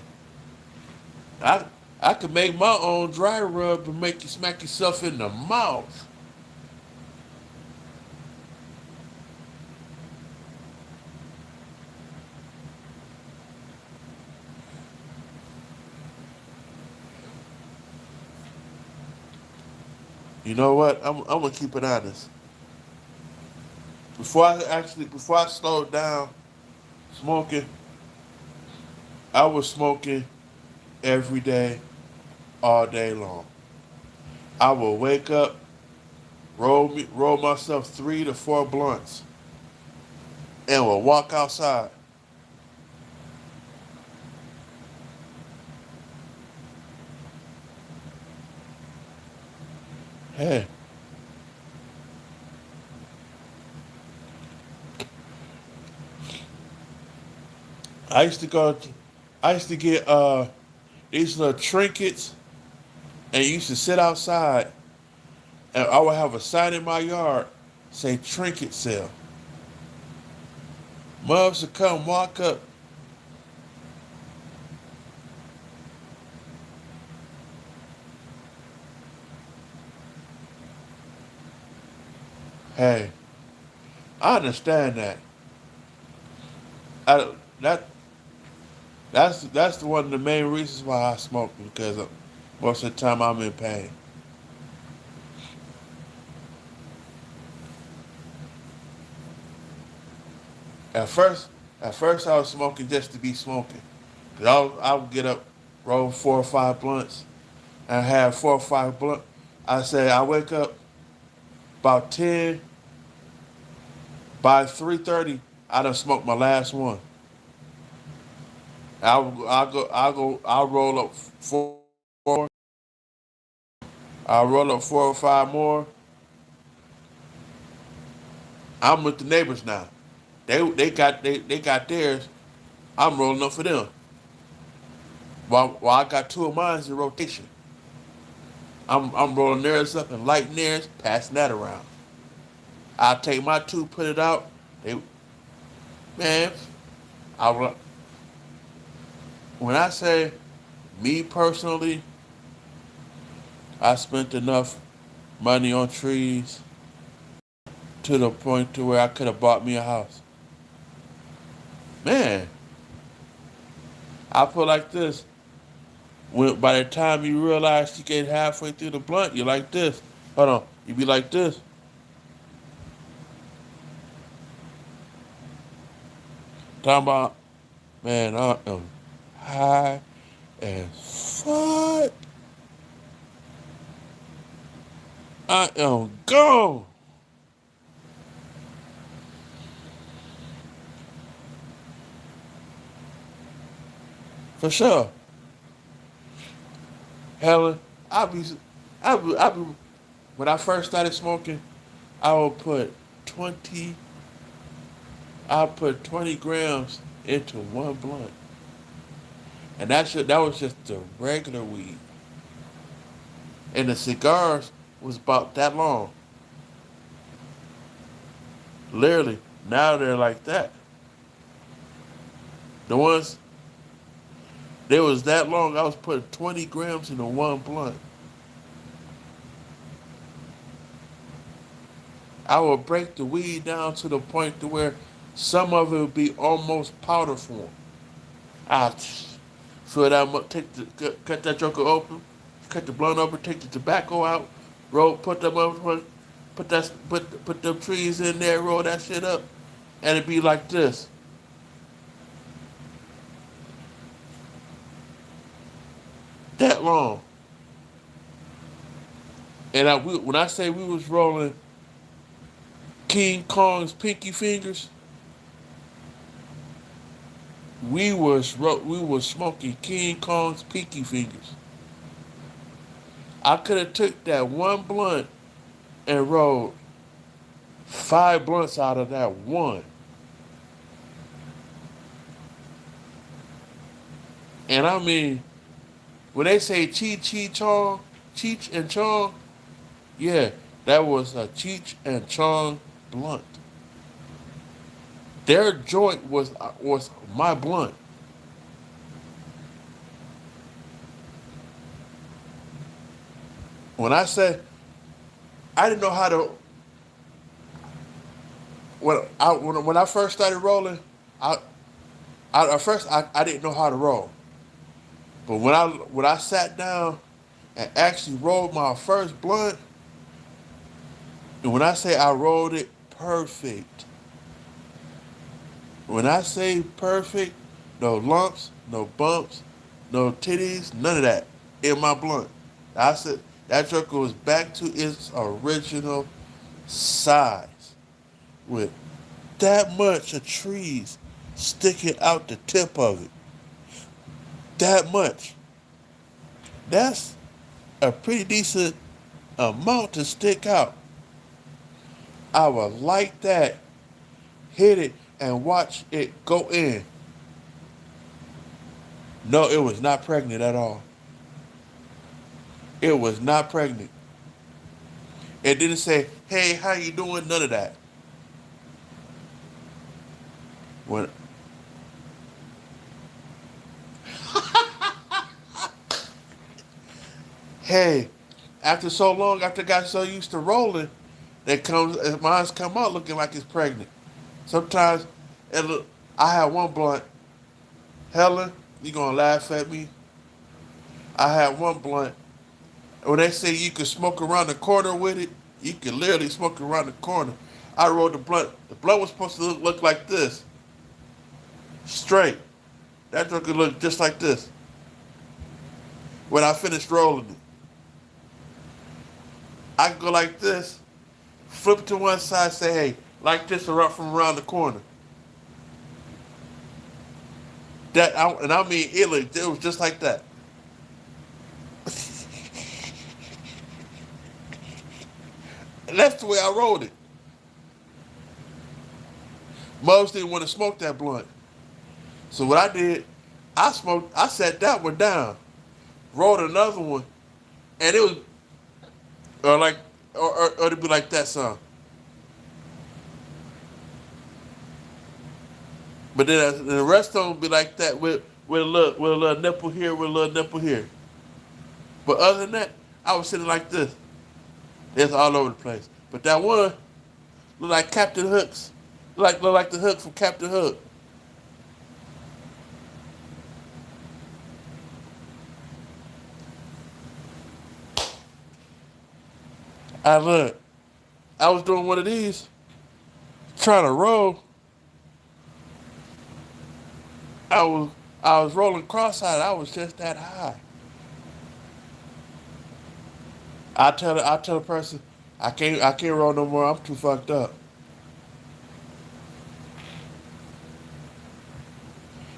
I I could make my own dry rub and make you smack yourself in the mouth. You know what? I'm gonna keep it honest. Before I slowed down smoking, I was smoking every day, all day long. I would wake up, roll myself 3 to 4 blunts, and would walk outside. Hey, I used to go. I used to get these little trinkets, and used to sit outside, and I would have a sign in my yard say trinket sale. Mothers would come walk up. Hey, I understand that. I, that that's the one of the main reasons why I smoke because most of the time I'm in pain. At first, at first I was smoking just to be smoking. Cause I would get up, roll 4 or 5 blunts, and have 4 or 5 blunts. I say I wake up about 10. By 3:30, I done smoked my last one. I'll roll up four. I'll roll up 4 or 5 more. I'm with the neighbors now. They got theirs. I'm rolling up for them. While I got 2 of mine in rotation. I'm rolling theirs up and lighting theirs, passing that around. I'll take my 2, put it out. They man, I when I say me personally, I spent enough money on trees to the point to where I could have bought me a house. Man, I feel like this. When by the time you realize you get halfway through the blunt, you're like this. Hold on, you be like this. Talking about, man, I am high as fuck. I am gone. For sure. Helen, I be, I be, when I first started smoking, I would put 20, I put 20 grams into one blunt. And that was just the regular weed. And the cigars was about that long. Literally, now they're like that. The ones, they was that long, I was putting 20 grams into one blunt. I would break the weed down to the point to where some of it would be almost powder form. I fill that, cut that joker open, cut the blunt open, take the tobacco out, roll, put them up, put them trees in there, roll that shit up, and it'd be like this, that long. And when I say we was rolling King Kong's pinky fingers, we was smoking King Kong's pinky fingers. I could have took that one blunt and rolled 5 blunts out of that one. And I mean, when they say Cheech and Chong, yeah, that was a Cheech and Chong blunt. Their joint was my blunt. When I say I didn't know how to when I first started rolling, I, at first I didn't know how to roll. But when I sat down and actually rolled my first blunt, and when I say I rolled it perfect, when I say perfect, no lumps, no bumps, no titties, none of that in my blunt. I said that joker was back to its original size with that much of trees sticking out the tip of it. That much. That's a pretty decent amount to stick out. I would like that, hit it, and watch it go in. No, it was not pregnant at all. It was not pregnant. It didn't say, "Hey, how you doing?" None of that. When hey, after so long, after I got so used to rolling, that comes mine's come out looking like it's pregnant. Sometimes it look. I had one blunt. Helen, you gonna laugh at me? I had one blunt. When they say you can smoke around the corner with it, you can literally smoke around the corner. I rolled the blunt. The blunt was supposed to look like this, straight. That joint could look just like this. When I finished rolling it, I could go like this, flip to one side, say, "Hey, like this," or up from around the corner. And I mean, it was just like that. And that's the way I rolled it. Most didn't want to smoke that blunt. So what I did, I sat that one down, rolled another one, and it was, or like, or it'd be like that song. But then the rest of them be like that with a little nipple here, with a little nipple here. But other than that, I was sitting like this. It's all over the place. But that one looked like Captain Hook's, look like the hook from Captain Hook. I look, I was doing one of these, trying to roll. I was I was rolling cross-eyed. I was just that high. I tell a person, I can't roll no more. I'm too fucked up.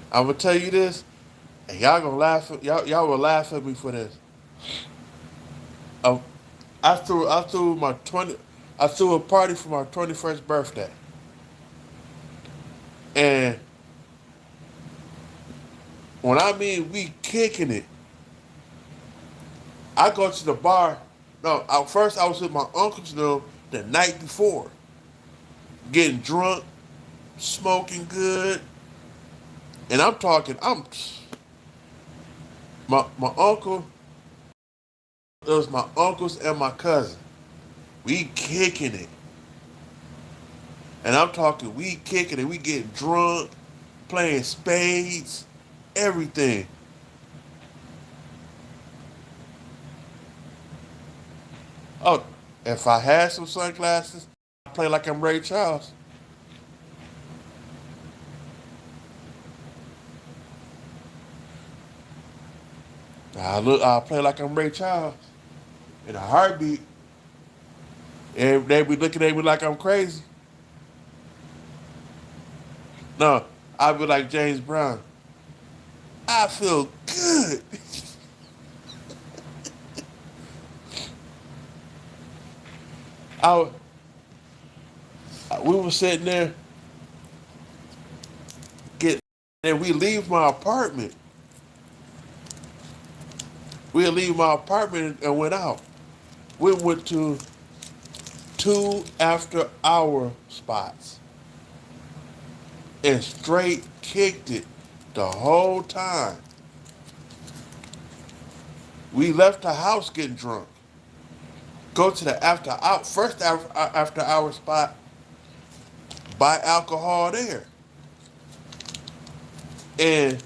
I'm gonna tell you this, and y'all gonna laugh. Y'all will laugh at me for this. Uh, I threw my 20. I threw a party for my 21st birthday, and when I mean we kicking it, I go to the bar. No, first I was with my uncles though the night before, getting drunk, smoking good, and I'm talking. My uncle. It was my uncles and my cousin. We kicking it, and I'm talking. We kicking it. We getting drunk, playing spades, everything. Oh, if I had some sunglasses, I play like I'm Ray Charles. I play like I'm Ray Charles in a heartbeat. And they be looking at me like I'm crazy. No, I be like James Brown. I feel good. I, we were sitting there, get, and we leave my apartment. We leave my apartment and went out. We went to two after hour spots and straight kicked it the whole time. We left the house getting drunk. Go to the after hour spot, buy alcohol there, and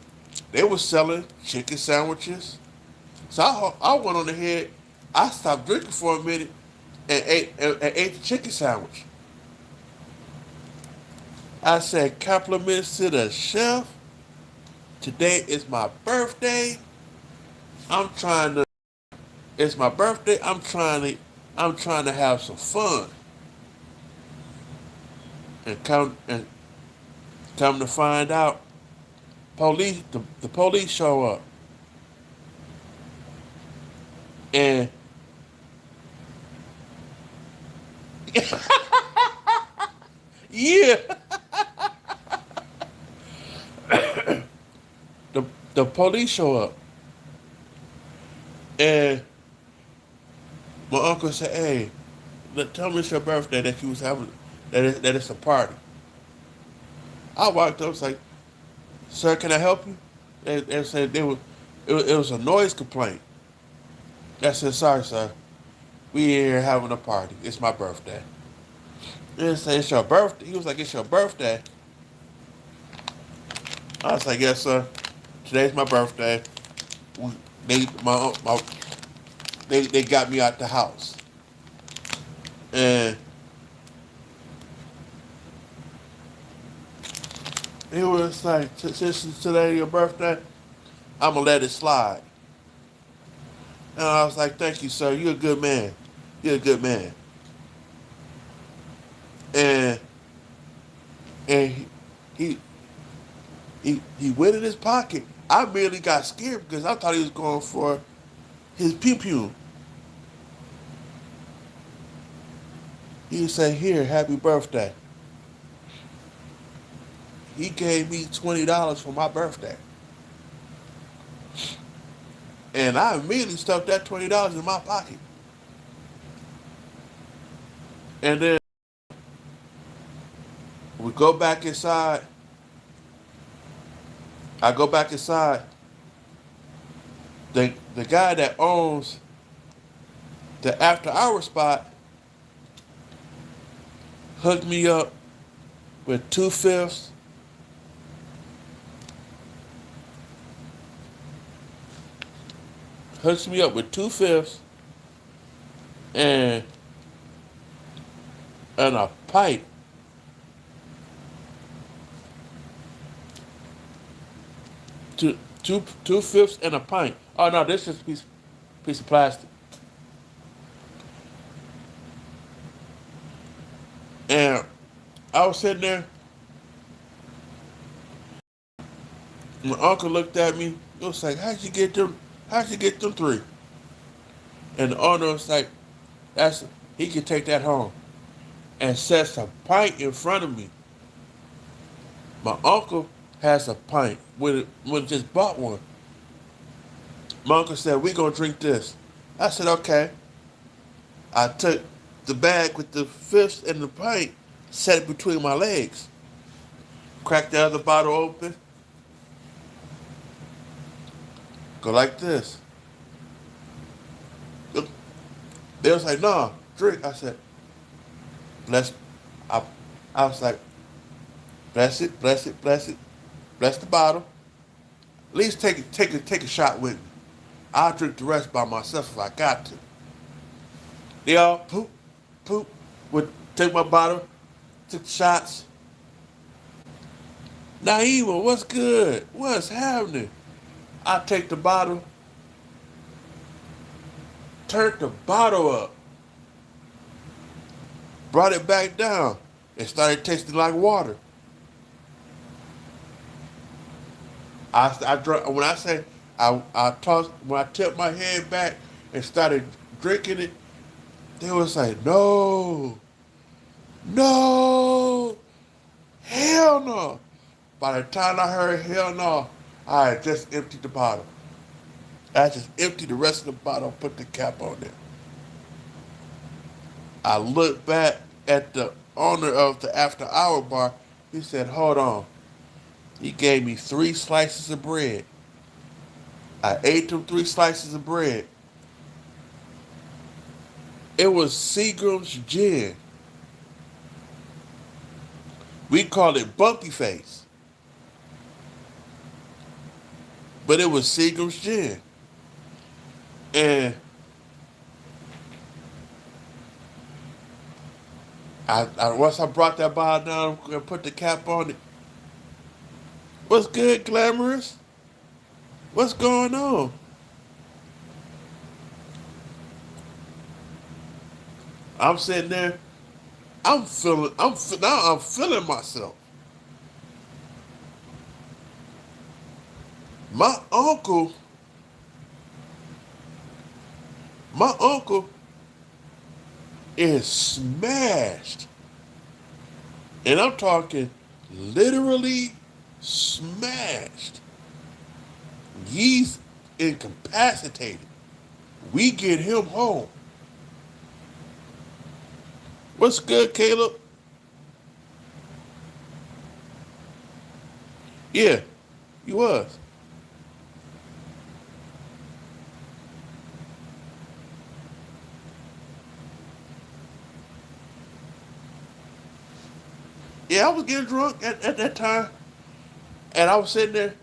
they were selling chicken sandwiches. So I went on ahead. I stopped drinking for a minute and ate the chicken sandwich. I said compliments to the chef. Today is my birthday. I'm trying to. It's my birthday. I'm trying to have some fun. And come to find out, the police show up, and yeah, the the police show up, and my uncle said, "Hey, tell me it's your birthday that you was having that it's a party." I walked up, was like, "Sir, can I help you?" They said it was a noise complaint. I said, "Sorry, sir, we here having a party. It's my birthday." They said, "It's your birthday." He was like, "It's your birthday." I was like, "Yes, sir. Today's my birthday." We, my they got me out the house, and he was like, "Since today your birthday, I'm gonna let it slide." And I was like, "Thank you, sir. You're a good man. You're a good man." And and he he went in his pocket. I merely got scared because I thought he was going for his pew pew. He said, "Here, happy birthday." He gave me $20 for my birthday, and I immediately stuffed that $20 in my pocket. And then we go back inside. I go back inside. The guy that owns the after hour spot hooked me up with 2/5, hooks me up with 2/5 and a pipe. Two fifths and a pint. Oh no, this is a piece of plastic. And I was sitting there. My uncle looked at me. He was like, "How'd you get them? How'd you get them three?" And the owner was like, "That's he can take that home." And sets a pint in front of me. My uncle has a pint when just bought one. My uncle said, "We gonna drink this." I said, "Okay." I took the bag with the fifth and the pint, set it between my legs, cracked the other bottle open, go like this. They was like, "No, drink." I said, "Bless." I, I was like, "Bless it, bless it, bless it, bless the bottle. At least take a shot with me. I'll drink the rest by myself if I got to." They all poop, poop, would take my bottle, took shots. Naima, what's good? What's happening? I take the bottle, turned the bottle up, brought it back down, and started tasting like water. I drank, when I say I tossed, when I tipped my head back and started drinking it, they was like, "No, no, hell no." By the time I heard hell no, I had just emptied the bottle. I just emptied the rest of the bottle, put the cap on there. I looked back at the owner of the after hour bar. He said, "Hold on." He gave me 3 slices of bread. I ate them 3 slices of bread. It was Seagram's gin. We called it Bumpy Face, but it was Seagram's gin. And once I brought that bottle down and put the cap on it, what's good, glamorous? What's going on? I'm sitting there. Now I'm feeling myself. My uncle, my uncle is smashed. And I'm talking literally smashed. He's incapacitated. We get him home. What's good, Caleb? Yeah, he was. Yeah, I was getting drunk at that time. And I was sitting there.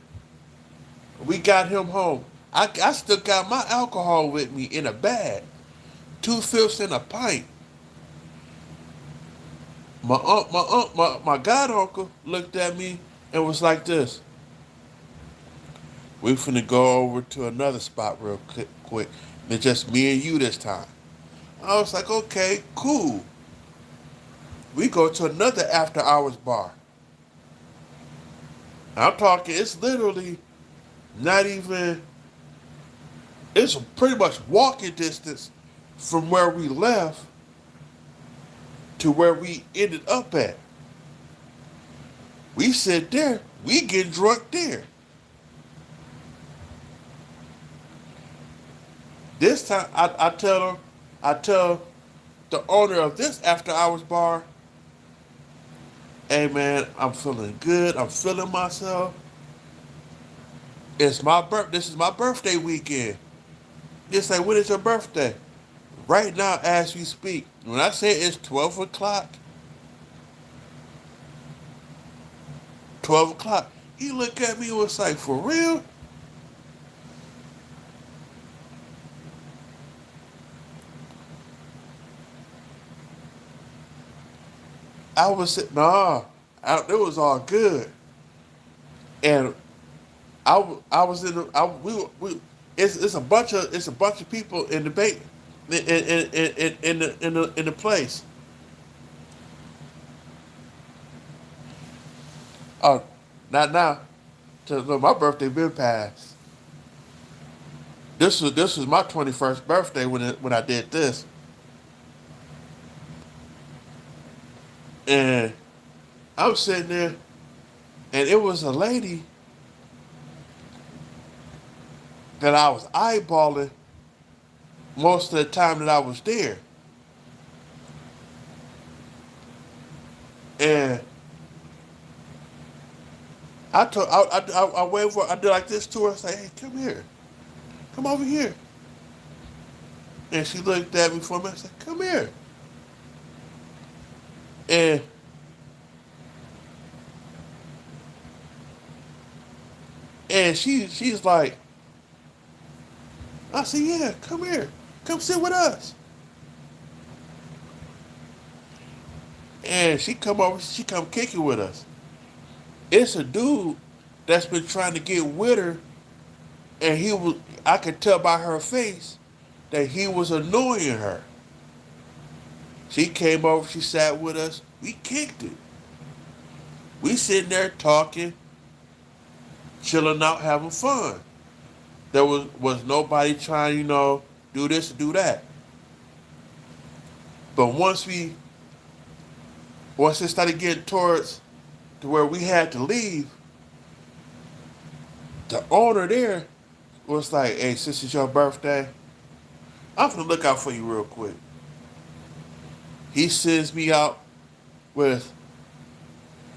We got him home. I still got my alcohol with me in a bag. 2/5 in a pint. My god uncle looked at me and was like this. We finna go over to another spot real quick. It's just me and you this time. I was like, okay, cool. We go to another after hours bar. I'm talking, it's literally not even, it's pretty much walking distance from where we left to where we ended up at. We sit there, we get drunk there. This time, I tell the owner of this after hours bar, hey man, I'm feeling good. I'm feeling myself. This is my birthday weekend. Just say, when is your birthday? Right now, as we speak. When I say it's 12 o'clock, 12 o'clock. He looked at me and was like, for real? I was sitting, nah, it was all good. And I was in the, we it's a bunch of people in the bait in the place. Oh, not now. No, my birthday been passed. This was my 21st birthday when I did this, and I was sitting there, and it was a lady that I was eyeballing most of the time that I was there, and I went for I did like this to her. I said, "Hey, come here, come over here," and she looked at me for a minute. I said, "Come here," and she's like, I said, "Yeah, come here, come sit with us," and she come over, she come kick it with us. It's a dude that's been trying to get with her, and I could tell by her face that he was annoying her. She came over, she sat with us, we kicked it. We sitting there talking, chilling out, having fun. There was nobody trying, do this or do that. But once it started getting towards to where we had to leave, the owner there was like, "Hey, since it's your birthday, I'm gonna look out for you real quick." He sends me out with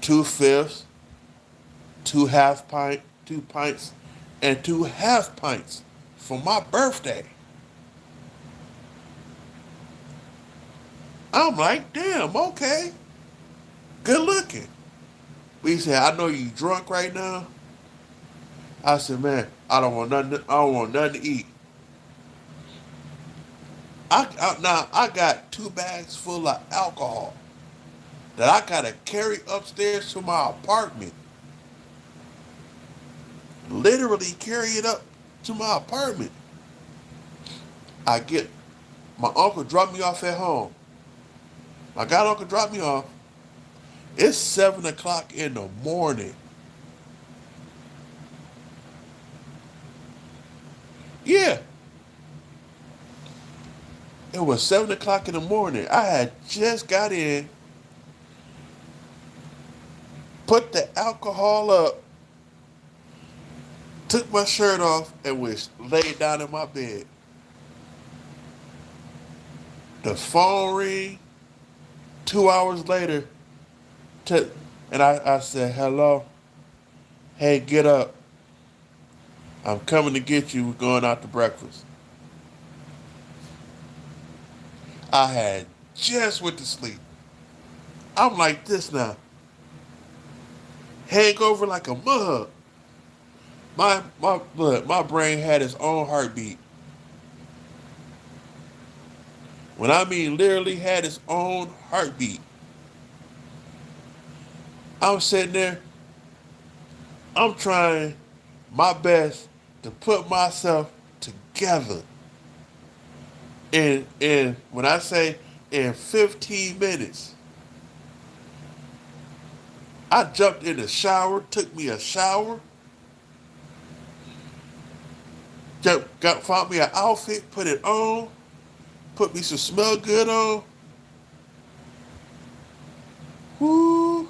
2/5, two pints, and 2 half pints for my birthday. I'm like, damn, okay, good looking. But he said, I know you drunk right now. I said, man, I don't want nothing. I don't want nothing to eat. Now I got 2 bags full of alcohol that I gotta carry upstairs to my apartment. Literally carry it up to my apartment. I get my uncle dropped me off at home. My god uncle dropped me off. It's 7 o'clock in the morning. Yeah, it was 7 o'clock in the morning. I had just got in, put the alcohol up, took my shirt off, and was laid down in my bed. The phone ring 2 hours later, to, and I said, hello, hey, get up. I'm coming to get you. We're going out to breakfast. I had just went to sleep. I'm like this now. Hangover like a mug. My brain had its own heartbeat. When I mean literally had its own heartbeat. I'm sitting there, I'm trying my best to put myself together. And when I say in 15 minutes, I jumped in the shower, took me a shower, found me an outfit, put it on, put me some smell good on. Whoo!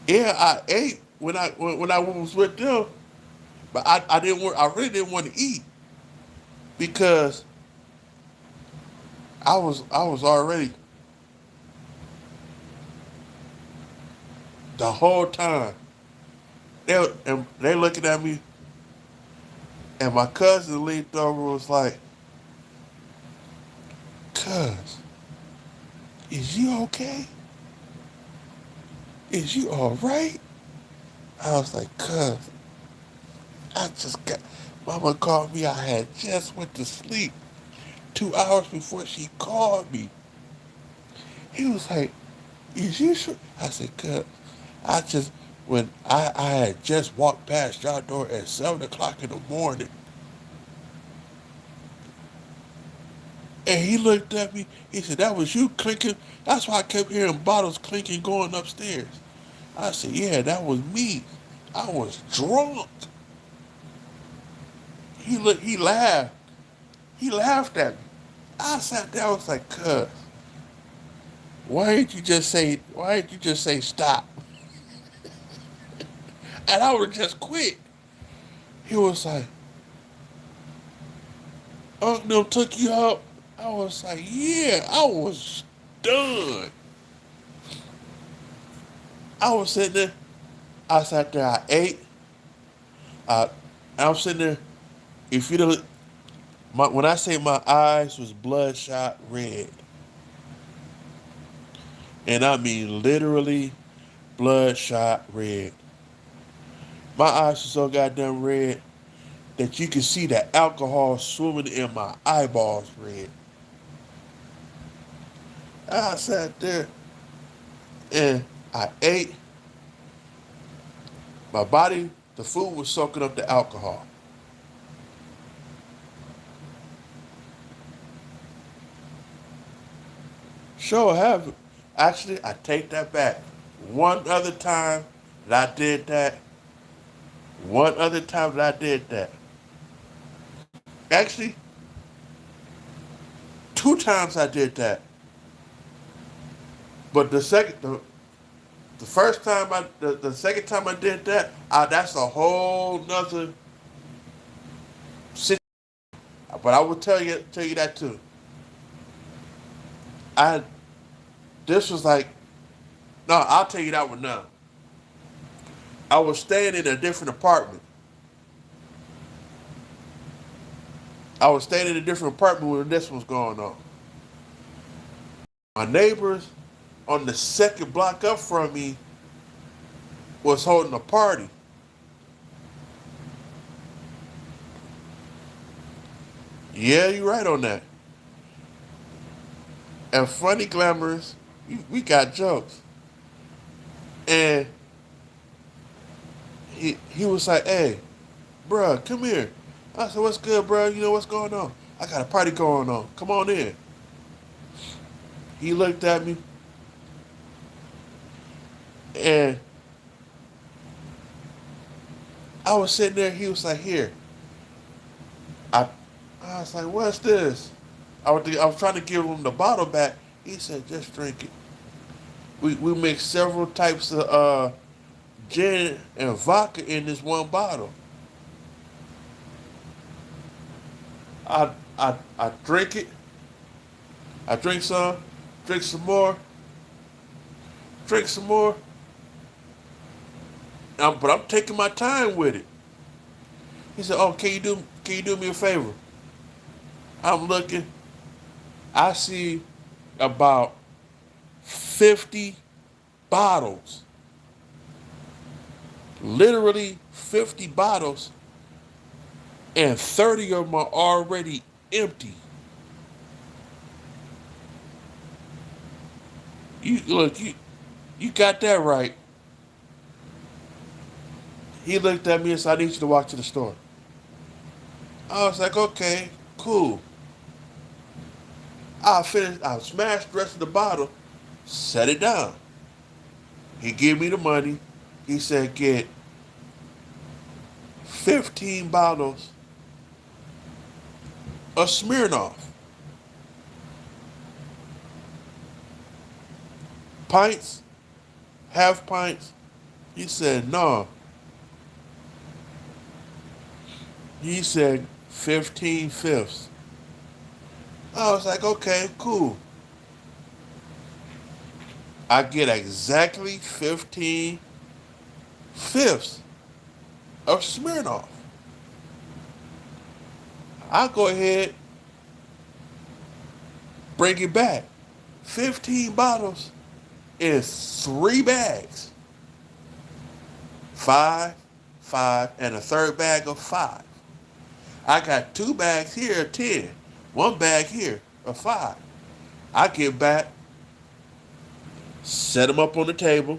Yeah, I ate when I was with them, but I didn't want. I really didn't want to eat because I was already the whole time. They looking at me, and my cousin leaned over and was like, "Cuz, is you okay? Is you all right?" I was like, "Cuz, I just got." Mama called me. I had just went to sleep 2 hours before she called me. He was like, "Is you sure?" I said, "Cuz, I just when I had just walked past your door at 7 o'clock in the morning." And he looked at me. He said, "That was you clinking." That's why I kept hearing bottles clinking going upstairs. I said, "Yeah, that was me. I was drunk." He laughed. He laughed at me. I sat there. I was like, "Cuz, why didn't you just say stop?" And I would just quit. He was like, "Unc, them took you out." I was like, "Yeah." I was done. I was sitting there. I sat there. I ate. I, I was sitting there. If you don't, when I say my eyes was bloodshot red, and I mean literally bloodshot red. My eyes were so goddamn red that you could see the alcohol swimming in my eyeballs red. I sat there and I ate. My body, the food was soaking up the alcohol. Sure have. Actually, I take that back. One other time that I did that. One other time that I did that. Actually, 2 times I did that. But the first time the second time I did that, that's a whole nother situation. But I will tell you that too. I this was like no, I'll tell you that one now. I was staying in a different apartment. I was staying in a different apartment when this was going on. My neighbors on the second block up from me was holding a party. Yeah, you're right on that. And funny glamorous, we got jokes. And he was like, "Hey, bruh, come here." I said, "What's good, bruh? You know what's going on? I got a party going on. Come on in." He looked at me, and I was sitting there. He was like, "Here." I, I was like, "What's this?" I was trying to give him the bottle back. He said, "Just drink it." We mixed several types of gin and vodka in this one bottle. I drink it. I drink some more, drink some more. But I'm taking my time with it. He said, "Oh, can you do me a favor?" I'm looking. I see about 50 bottles, literally 50 bottles, and 30 of them are already empty. You look, you got that right. He looked at me and said, "I need you to walk to the store." I was like, "Okay, cool." I finished. I smashed the rest of the bottle, set it down. He gave me the money. He said, "Get 15 bottles of Smirnoff, pints, half pints." He said, "No." He said 15 fifths. I was like, "Okay, cool." I get exactly 15 fifths of Smirnoff. I'll go ahead, bring it back. 15 bottles in 3 bags. Five, five, and a third bag of five. I got 2 bags here of 10. 1 bag here of five. I get back, set them up on the table.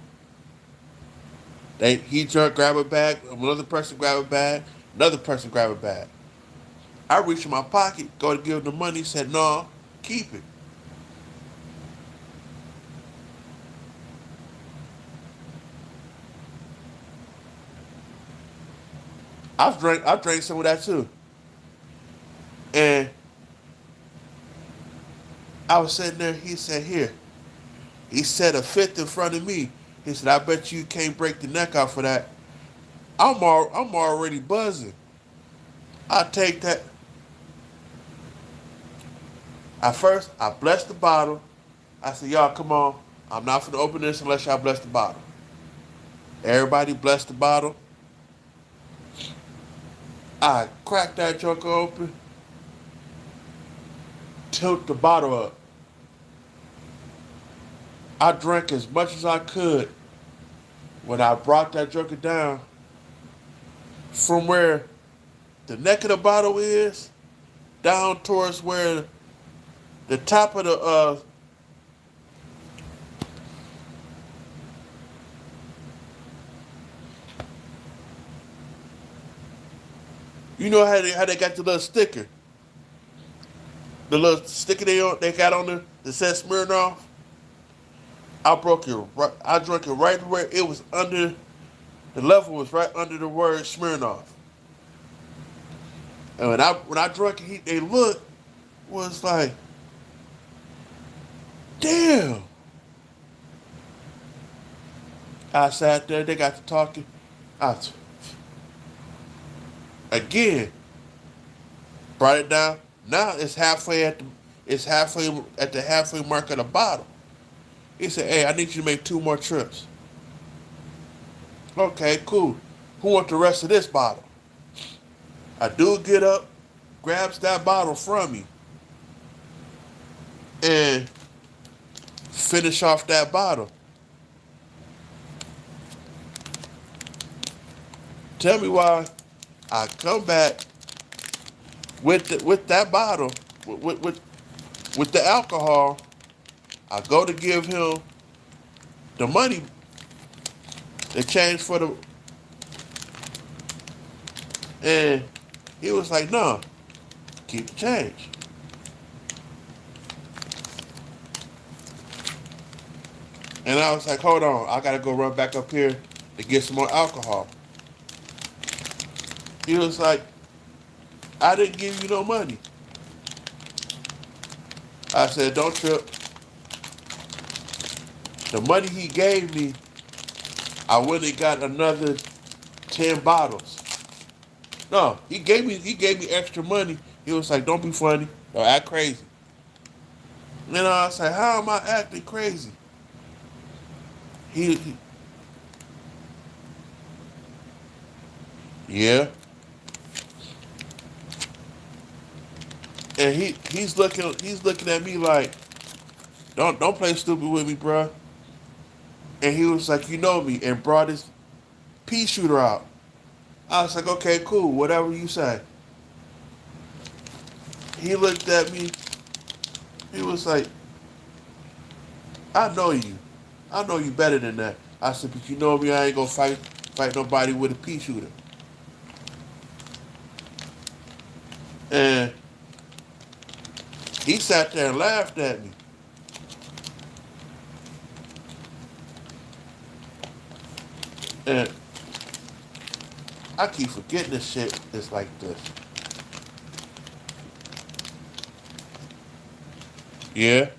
He grab a bag, another person grab a bag, another person grab a bag. I reach in my pocket, go to give him the money, said, "No, keep it." I drank some of that too. And I was sitting there, he said, "Here." He said a fifth in front of me. He said, "I bet you can't break the neck off of that." I'm already buzzing. I take that. At first, I blessed the bottle. I said, "Y'all, come on. I'm not going to open this unless y'all bless the bottle." Everybody blessed the bottle. I cracked that joker open, tilt the bottle up. I drank as much as I could. When I brought that joker down from where the neck of the bottle is down towards where the top of the you know how they got the little sticker, the little sticker they got on there that says Smirnoff. I broke it. I drank it right where it was under. The level was right under the word Smirnoff. And when I drank it, they looked was like, "Damn." I sat there. They got to talking. I again brought it down. Now it's halfway at the halfway mark of the bottle. He said, "Hey, I need you to make 2 more trips." Okay, cool. Who wants the rest of this bottle? A dude get up, grabs that bottle from me, and finish off that bottle. Tell me why I come back with that bottle, with the alcohol. I go to give him the money, the change for the, and he was like, "No, keep the change." And I was like, "Hold on, I gotta go run back up here to get some more alcohol." He was like, "I didn't give you no money." I said, "Don't trip. The money he gave me, I went and got another 10 bottles." No, he gave me extra money. He was like, "Don't be funny. Don't act crazy." And I was like, "How am I acting crazy?" He yeah, and he's looking at me like, don't play stupid with me, bruh. And he was like, "You know me," and brought his pea shooter out. I was like, "Okay, cool, whatever you say." He looked at me. He was like, "I know you. I know you better than that." I said, "But you know me. I ain't gonna fight nobody with a pea shooter." And he sat there and laughed at me. And I keep forgetting this shit is like this. Yeah.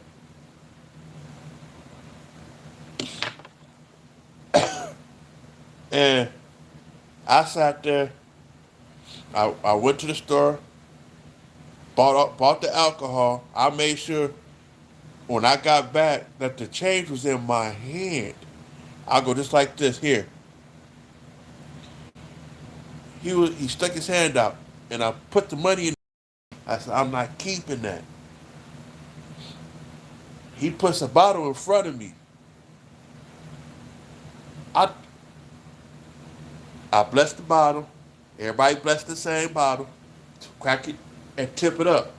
And I sat there. I went to the store, bought the alcohol. I made sure when I got back that the change was in my hand. I go just like this here. He stuck his hand out, and I put the money in. I said, "I'm not keeping that." He puts a bottle in front of me. I I bless the bottle. Everybody bless the same bottle. Crack it and tip it up.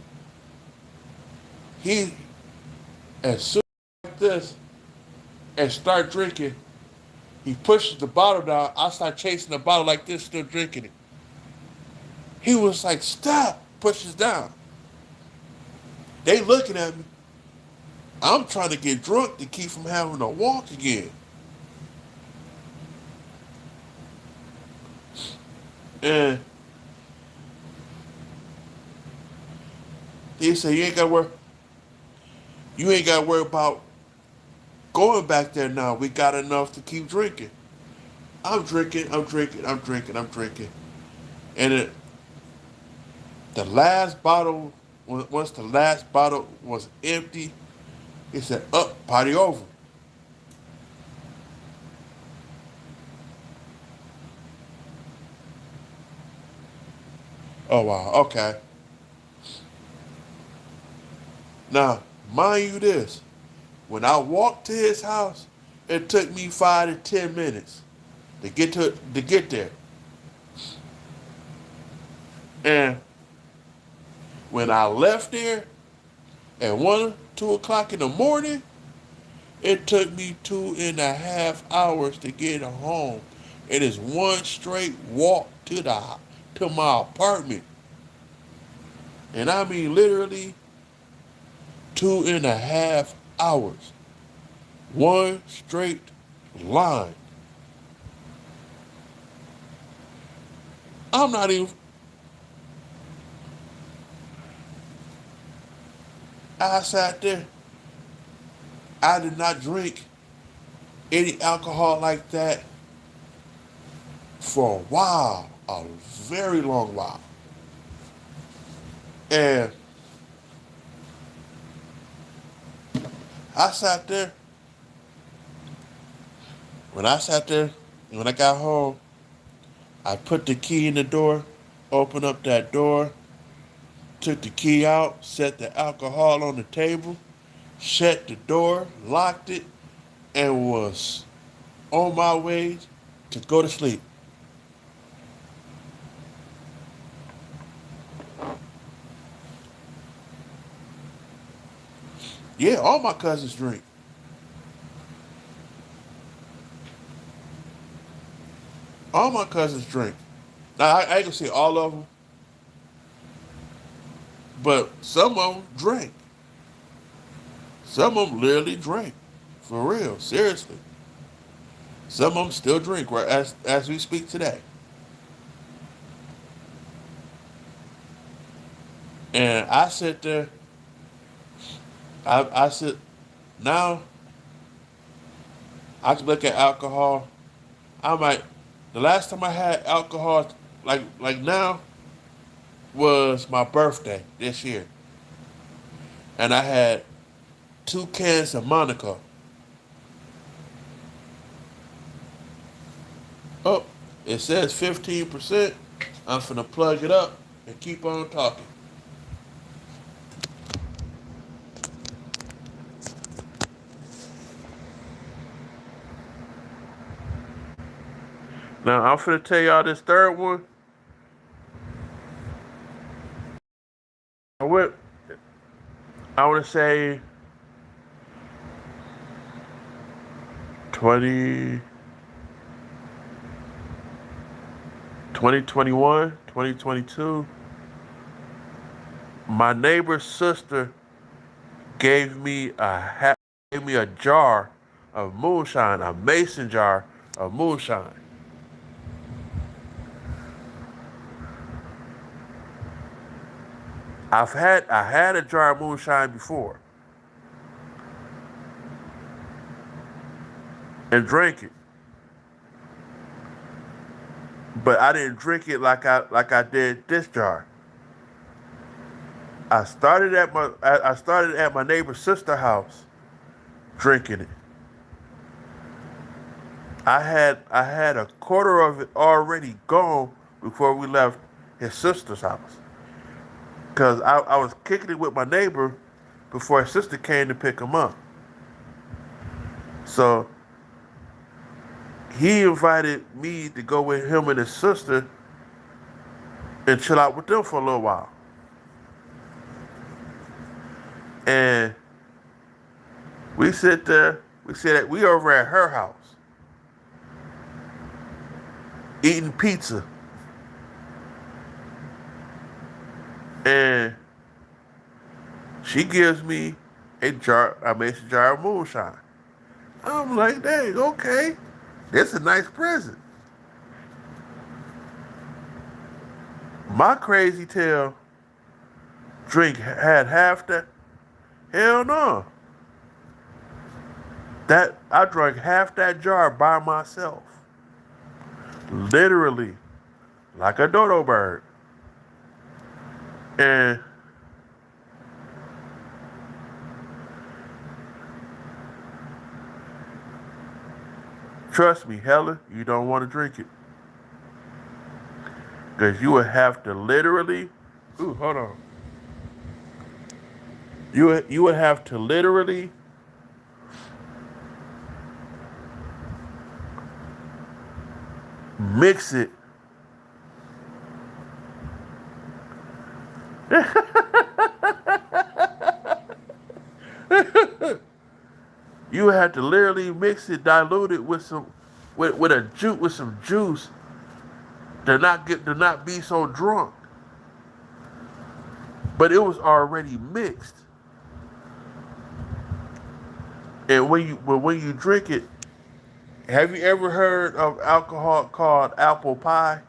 He as soon as like this and start drinking, he pushes the bottle down. I start chasing the bottle like this, still drinking it. He was like, "Stop!" Pushes down. They looking at me. I'm trying to get drunk to keep from having to walk again. And he said, You ain't got to worry about going back there now. We got enough to keep drinking." I'm drinking. I'm drinking. I'm drinking. I'm drinking. And the last bottle, once the last bottle was empty, he said, "Up, party over." Oh wow. Okay. Now, mind you, this when I walked to his house, it took me 5 to 10 minutes to get there. And when I left there at 1, 2 o'clock in the morning, it took me 2.5 hours to get home. It is one straight walk to my apartment, and I mean literally 2.5 hours, one straight line. I'm not even. I sat there. I did not drink any alcohol like that for a while, a very long while. And I sat there. When I sat there, when I got home, I put the key in the door, opened up that door, took the key out, set the alcohol on the table, shut the door, locked it, and was on my way to go to sleep. Yeah, all my cousins drink. All my cousins drink. Now, I ain't gonna say all of them, but some of them drink. Some of them literally drink. For real, seriously. Some of them still drink right as we speak today. And I sit there, I sit, now I can look at alcohol. I might, the last time I had alcohol, like now, was my birthday this year. And I had 2 cans of Monaco. Oh, it says 15%. I'm finna plug it up and keep on talking. Now I'm finna tell y'all this third one. I went, I wanna say 20, 2021, 2022. My neighbor's sister gave me gave me a jar of moonshine, a mason jar of moonshine. I had a jar of moonshine before and drank it, but I didn't drink it like I did this jar. I started at my neighbor's sister house drinking it. I had a quarter of it already gone before we left his sister's house. Cause I was kicking it with my neighbor before his sister came to pick him up. So he invited me to go with him and his sister and chill out with them for a little while. And we sit there, we sit at we over at her house eating pizza. And she gives me a mason jar of moonshine. I'm like, dang, okay. This is a nice present. My crazy tail drink had half that. Hell no. That I drank half that jar by myself. Literally, like a dodo bird. And trust me, Helen, you don't want to drink it. Because you would have to literally, ooh, hold on. You would have to literally mix it. You would have to literally mix it, dilute it with with some juice to not be so drunk. But it was already mixed. And when you drink it, have you ever heard of alcohol called apple pie?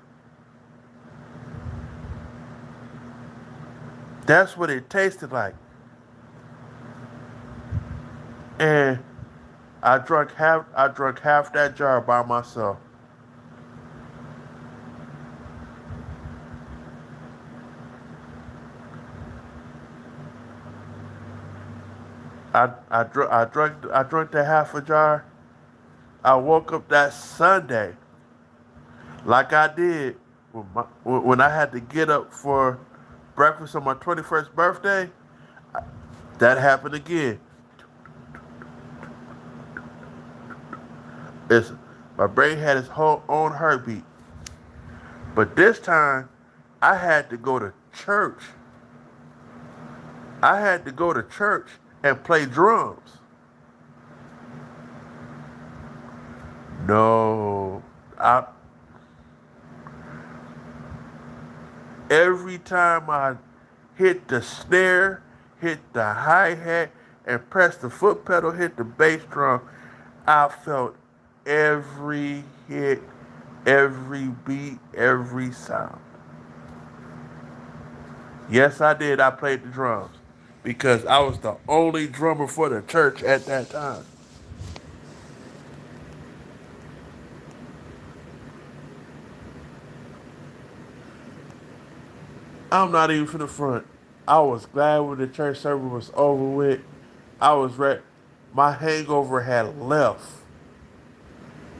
That's what it tasted like. And I drank half that jar by myself. I drank that half a jar. I woke up that Sunday like I did when I had to get up for breakfast on my 21st birthday. That happened again. It's my brain had its whole own heartbeat. But this time, I had to go to church. I had to go to church and play drums. No, I every time I hit the snare, hit the hi-hat, and press the foot pedal, hit the bass drum, I felt every hit, every beat, every sound. Yes, I did. I played the drums because I was the only drummer for the church at that time. I'm not even from the front. I was glad when the church service was over with. I was ready. My hangover had left.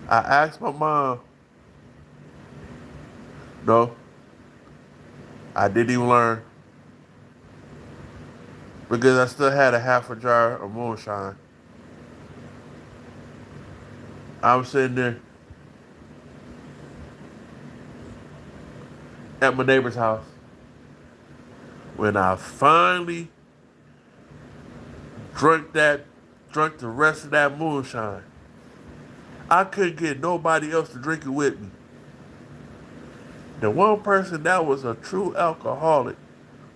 I asked my mom, no, I didn't even learn because I still had a half a jar of moonshine. I was sitting there at my neighbor's house when I finally drank that, drank the rest of that moonshine. I couldn't get nobody else to drink it with me. The one person that was a true alcoholic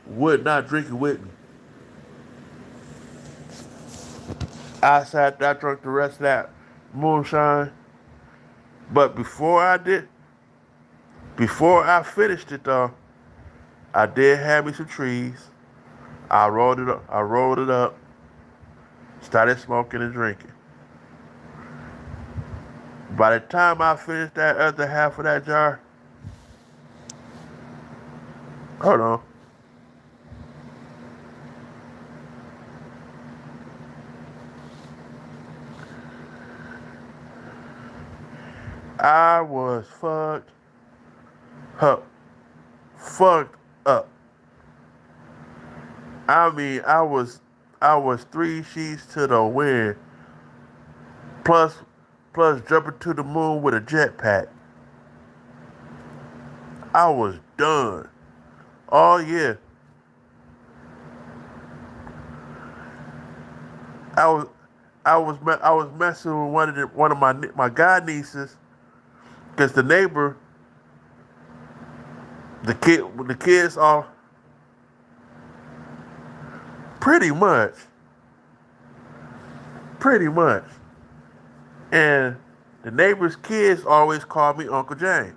would not drink it with me. I sat there, I drank the rest of that moonshine. But before I finished it though, I did have me some trees. I rolled it up, started smoking and drinking. By the time I finished that other half of that jar, hold on, I was up, fucked up. I mean, I was three sheets to the wind, plus, plus jumping to the moon with a jetpack. I was done. Oh yeah, I was, I was messing with one of my god nieces, because the neighbor, the kids are pretty much, pretty much, and the neighbor's kids always call me Uncle James.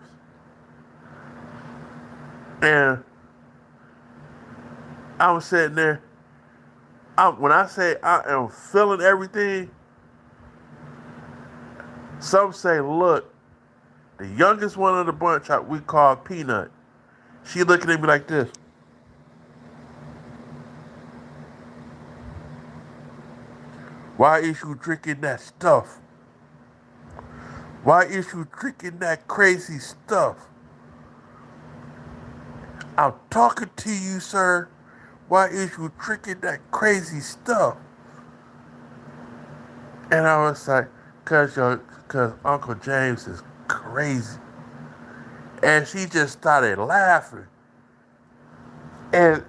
And I was sitting there. When I say I am feeling everything, some say, look, the youngest one of the bunch we call Peanut. She looking at me like this. Why is you drinking that stuff? Why is you drinking that crazy stuff? I'm talking to you, sir. Why is you drinking that crazy stuff? And I was like, cause Uncle James is crazy. And she just started laughing. And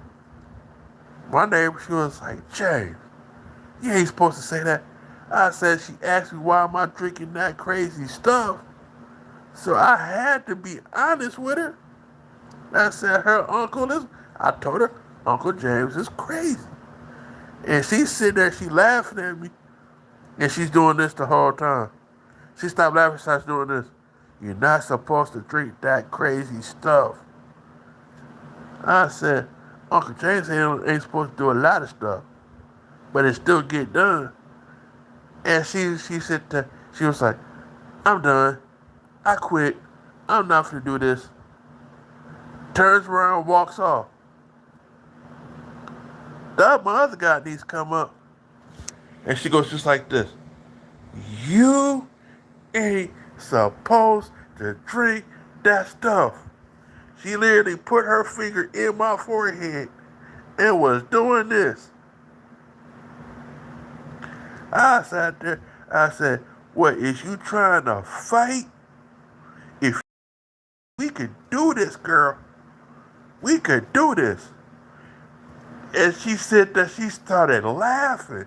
my neighbor, she was like, James, you ain't supposed to say that. I said, she asked me why am I drinking that crazy stuff. So I had to be honest with her. I said, her uncle is, I told her, Uncle James is crazy. And she's sitting there, she laughing at me. And she's doing this the whole time. She stopped laughing, starts doing this. You're not supposed to drink that crazy stuff. I said, Uncle James ain't supposed to do a lot of stuff, but it still get done. And she said that she was like, I'm done. I quit. I'm not gonna do this. Turns around, walks off. My other guy needs to come up. And she goes just like this. You ain't supposed to drink that stuff. She literally put her finger in my forehead and was doing this. I sat there. I said, What, is you trying to fight? If we could do this, girl, we could do this. And she said that she started laughing.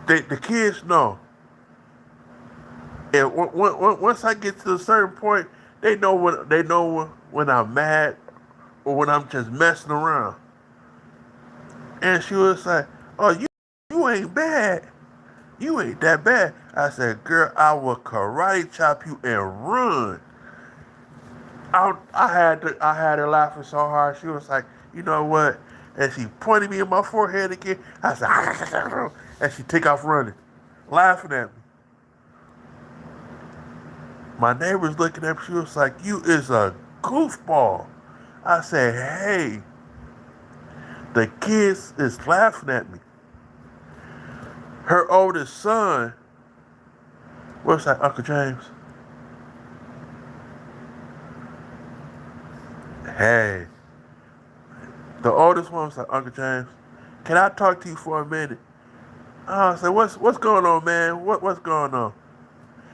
The kids know. And once I get to a certain point, they know when I'm mad or when I'm just messing around. And she was like, "Oh, you ain't bad. You ain't that bad." I said, "Girl, I will karate chop you and run." I had her laughing so hard. She was like, "You know what?" And she pointed me in my forehead again. I said, and she take off running, laughing at me. My neighbor's looking at me. She was like, "You is a goofball." I said, "Hey, the kids is laughing at me." Her oldest son was like, "Uncle James, hey." The oldest one was like, "Uncle James, can I talk to you for a minute?" I said, "What's going on, man? What's going on?"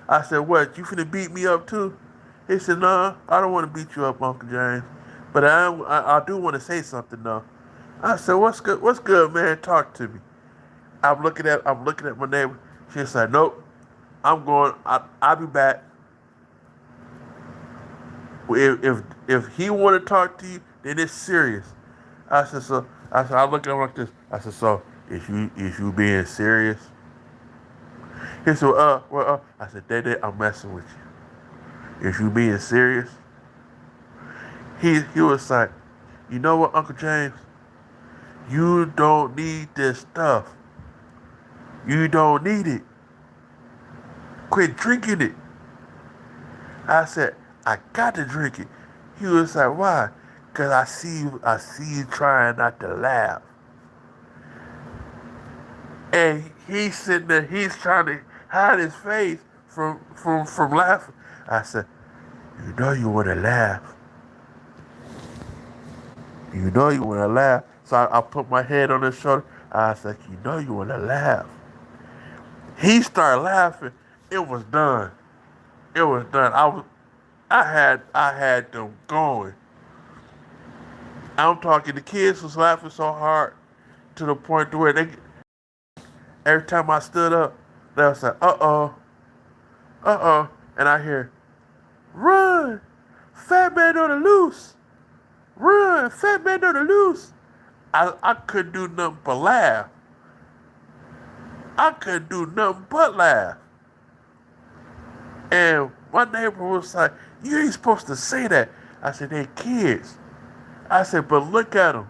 I said, "What, you finna beat me up too?" He said, "No, I don't want to beat you up, Uncle James. But I do want to say something though." I said, "What's good? What's good, man? Talk to me." I'm looking at my neighbor. She said, "Nope, I'm going. I'll be back. If he want to talk to you, then it's serious." I said, "So." I looked at him like this. I said, "So is you being serious?" He said, I said, "Dede, I'm messing with you. If you being serious." He was like, "You know what, Uncle James? You don't need this stuff. You don't need it. Quit drinking it." I said, "I got to drink it." He was like, "Why?" "Cause I see you trying not to laugh." And he's sitting there, he's trying to hide his face from laughing. I said, "You know you want to laugh. You know you want to laugh." So I put my head on his shoulder. I said, "You know you want to laugh." He started laughing. It was done. It was done. I had them going. I'm talking. The kids was laughing so hard to the point to where they every time I stood up, they was like, uh oh, and I hear, "Run, fat man on the loose, run, fat man on the loose." I couldn't do nothing but laugh. I couldn't do nothing but laugh. And my neighbor was like, "You ain't supposed to say that." I said, "They're kids." I said, "But look at them.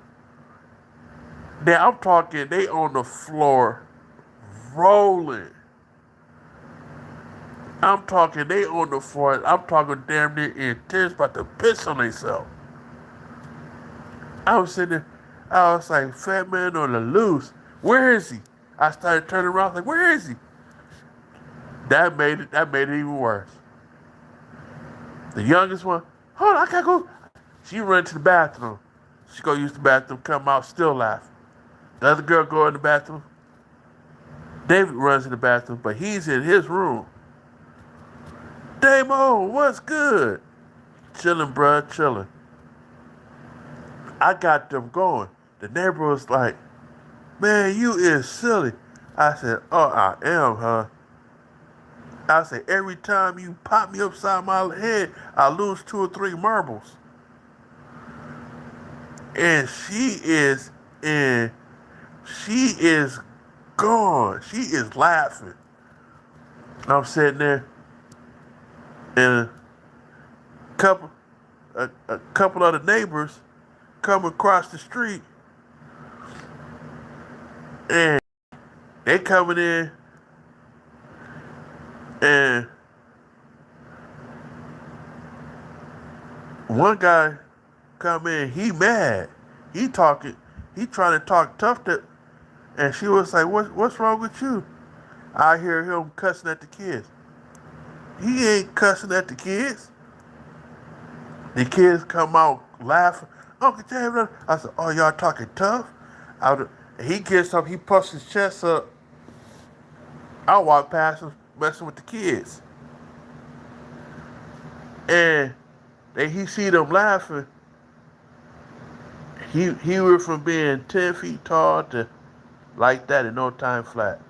Now I'm talking, they on the floor rolling. I'm talking, they on the floor. I'm talking damn near in tears, about to piss on themselves." I was sitting there, I was like, "Fat man on the loose. Where is he?" I started turning around, like, "Where is he?" That made it even worse. The youngest one, "Hold on, I gotta go." She ran to the bathroom. She go use the bathroom, come out, still laughing. The other girl go in the bathroom. David runs in the bathroom, but he's in his room. "Damo, what's good?" "Chilling, bruh, chilling." I got them going. The neighbor was like, "Man, you is silly." I said, "Oh, I am, huh?" I said, "Every time you pop me upside my head, I lose two or three marbles." And in, she is gone. She is laughing. I'm sitting there, and couple, a couple of the neighbors come across the street, and they coming in, and one guy come in, he mad, he talking, he trying to talk tough to, and she was like, what's wrong with you?" I hear him cussing at the kids. He ain't cussing at the kids. The kids come out laughing. "Uncle James," I said, "Oh, y'all talking tough?" He gets up, he puffs his chest up, I walked past him messing with the kids, and he see them laughing. He went from being 10 feet tall to like that in no time flat.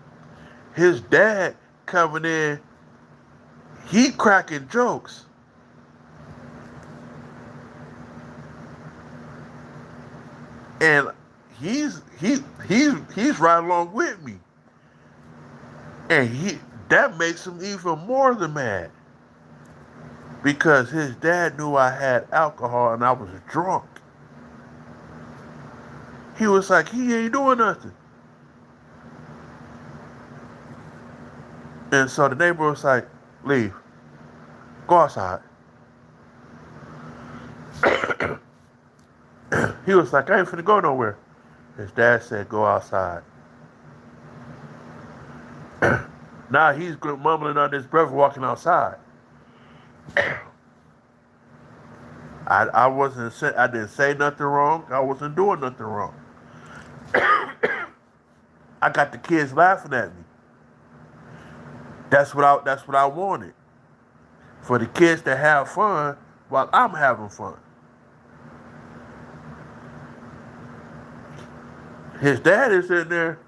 His dad coming in, he cracking jokes, and he's right along with me, and that makes him even more than mad because his dad knew I had alcohol and I was drunk. He was like, he ain't doing nothing, and so the neighbor was like, leave, go outside. He was like, I ain't finna go nowhere. His dad said, go outside. Now he's mumbling under his breath walking outside. I didn't say nothing wrong. I wasn't doing nothing wrong. I got the kids laughing at me. That's what I wanted. For the kids to have fun while I'm having fun. His dad is in there.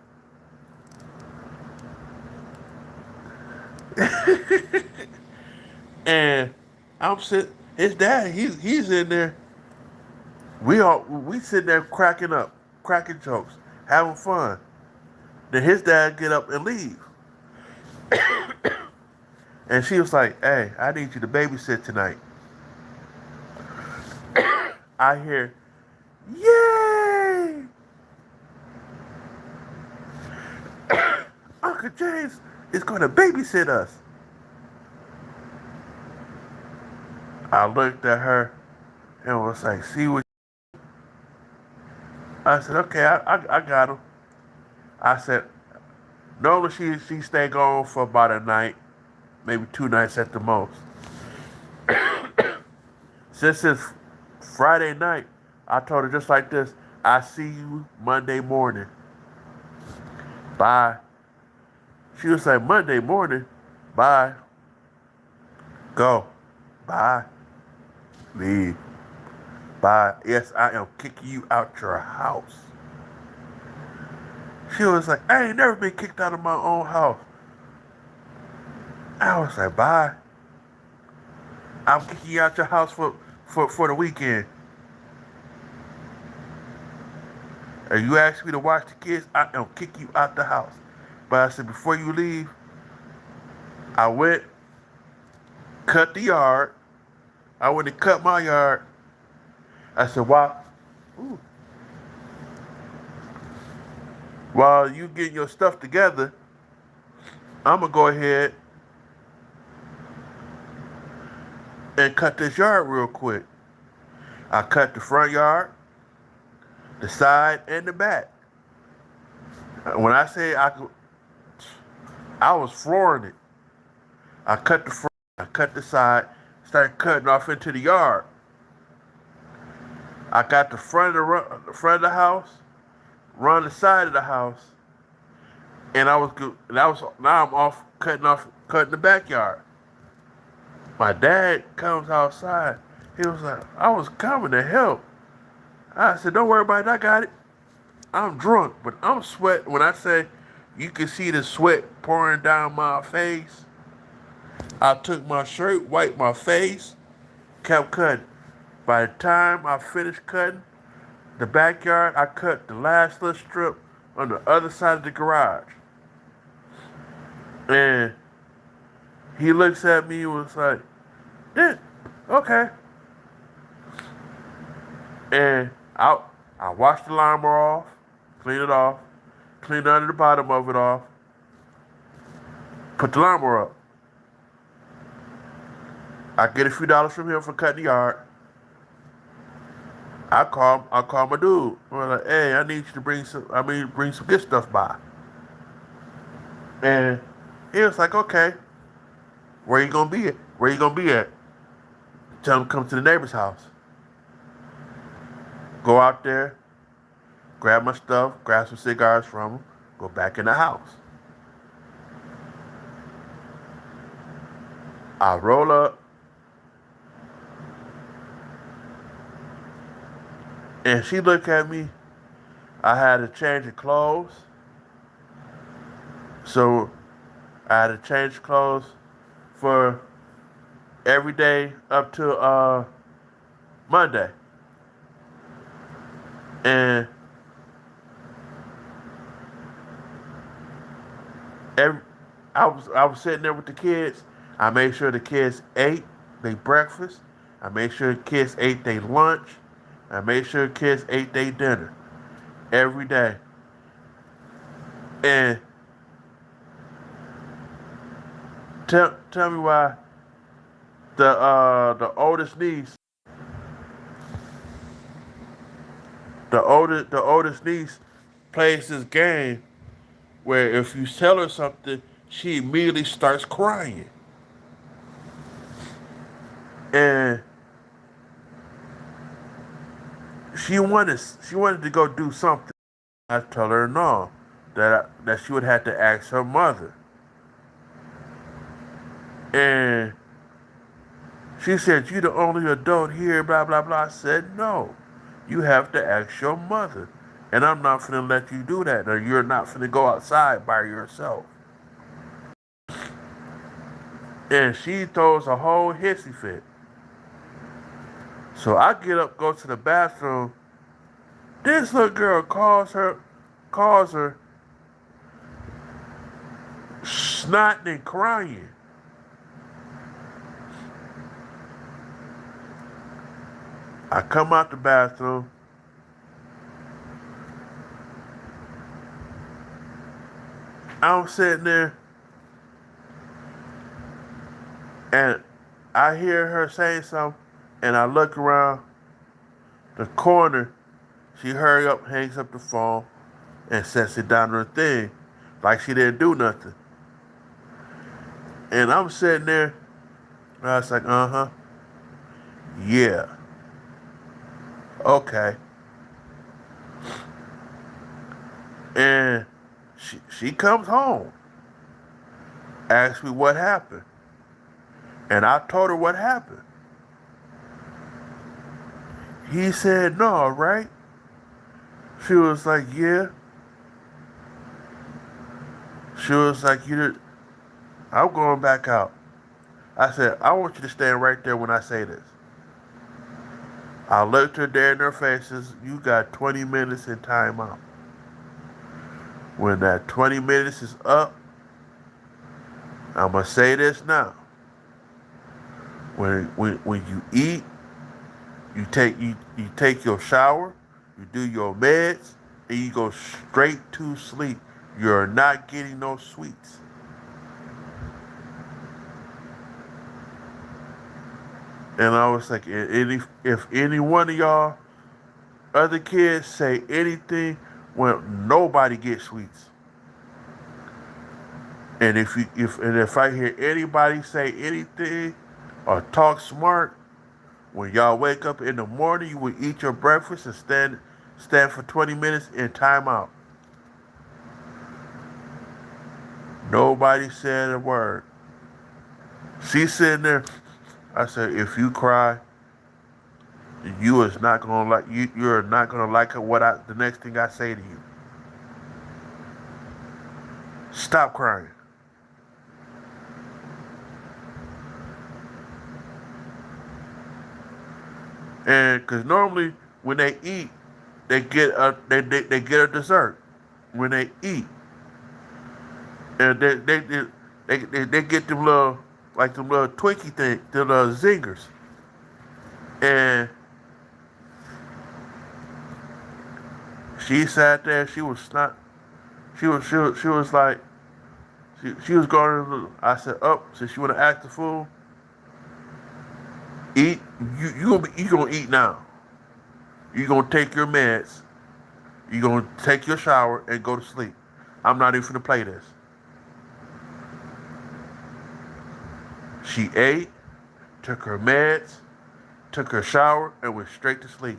And I'm sitting his dad, he's in there. We sitting there cracking up, cracking jokes, having fun. Then his dad get up and leave. And she was like, hey, I need you to babysit tonight. I hear, yay! Uncle James is going to babysit us. I looked at her and was like, see what? I said, okay, I got him. I said, normally she stay gone for about a night, maybe 2 nights at the most. Since it's Friday night, I told her just like this, I see you Monday morning. Bye. She was like, Monday morning? Bye. Go. Bye. Leave. Bye. Yes, I am kicking you out your house. She was like, I ain't never been kicked out of my own house. I was like, bye. I'm kicking you out your house for the weekend. And you asked me to watch the kids, I am kick you out the house. But I said, before you leave, I went, cut the yard. I went and cut my yard. I said, ooh, while you getting your stuff together, I'm going to go ahead and cut this yard real quick. I cut the front yard, the side, and the back. When I say I was flooring it. I cut the front, I cut the side, started cutting off into the yard. I got the front of the house, run the side of the house, and I was good. Now I'm cutting the backyard. My dad comes outside. He was like, I was coming to help. I said, don't worry about it, I got it. I'm drunk, but I'm sweating. When I say you can see the sweat pouring down my face, I took my shirt, wiped my face, kept cutting. By the time I finished cutting the backyard, I cut the last little strip on the other side of the garage. And he looks at me and was like, yeah, okay. And I washed the lawnmower off, cleaned it off, cleaned under the bottom of it off, put the lawnmower up. I get a few dollars from him for cutting the yard. I call my dude. I'm like, hey, I need you to bring some good stuff by. And he was like, okay, where you gonna be at? Where you gonna be at? Tell him to come to the neighbor's house. Go out there, grab my stuff, grab some cigars from him, go back in the house. I roll up and she looked at me. I had to change of clothes. So I had to change clothes for every day up to Monday. And every, I was sitting there with the kids. I made sure the kids ate their breakfast. I made sure the kids ate their lunch. I made sure the kids ate their dinner every day. And tell me why the oldest niece the oldest niece plays this game where if you tell her something, she immediately starts crying. And she wanted to go do something. I tell her no, that she would have to ask her mother. And she said, "You the only adult here, blah blah blah." I said, "No, you have to ask your mother, and I'm not finna let you do that, or you're not finna go outside by yourself." And she throws a whole hissy fit. So I get up, go to the bathroom. This little girl calls her snotting and crying. I come out the bathroom. I'm sitting there and I hear her saying something and I look around the corner. She hurry up, hangs up the phone, and sets it down her thing like she didn't do nothing. And I'm sitting there, and I was like, uh-huh, yeah, okay. And she comes home, asks me what happened. And I told her what happened. He said, no, right? She was like, yeah. She was like, you did. I'm going back out. I said, I want you to stand right there when I say this. I looked her dead in her faces. You got 20 minutes in timeout. When that 20 minutes is up, I'm going to say this now. When you eat, you take your shower, you do your meds, and you go straight to sleep. You're not getting no sweets. And I was like, if any one of y'all other kids say anything, well, nobody gets sweets. And if I hear anybody say anything or talk smart, when y'all wake up in the morning, you will eat your breakfast and stand for 20 minutes in timeout. Nobody said a word. She's sitting there. I said, if you cry, you is not gonna like you're not gonna like the next thing I say to you. Stop crying. And because normally when they eat, they get a dessert when they eat, and they get them little like them little Twinkie thing, the little zingers, and she sat there. She was not. She was like she was going. I said, "Up, since you want to act the fool, eat. You gonna eat now. You gonna take your meds. You gonna take your shower and go to sleep. I'm not even gonna play this." She ate, took her meds, took her shower, and went straight to sleep.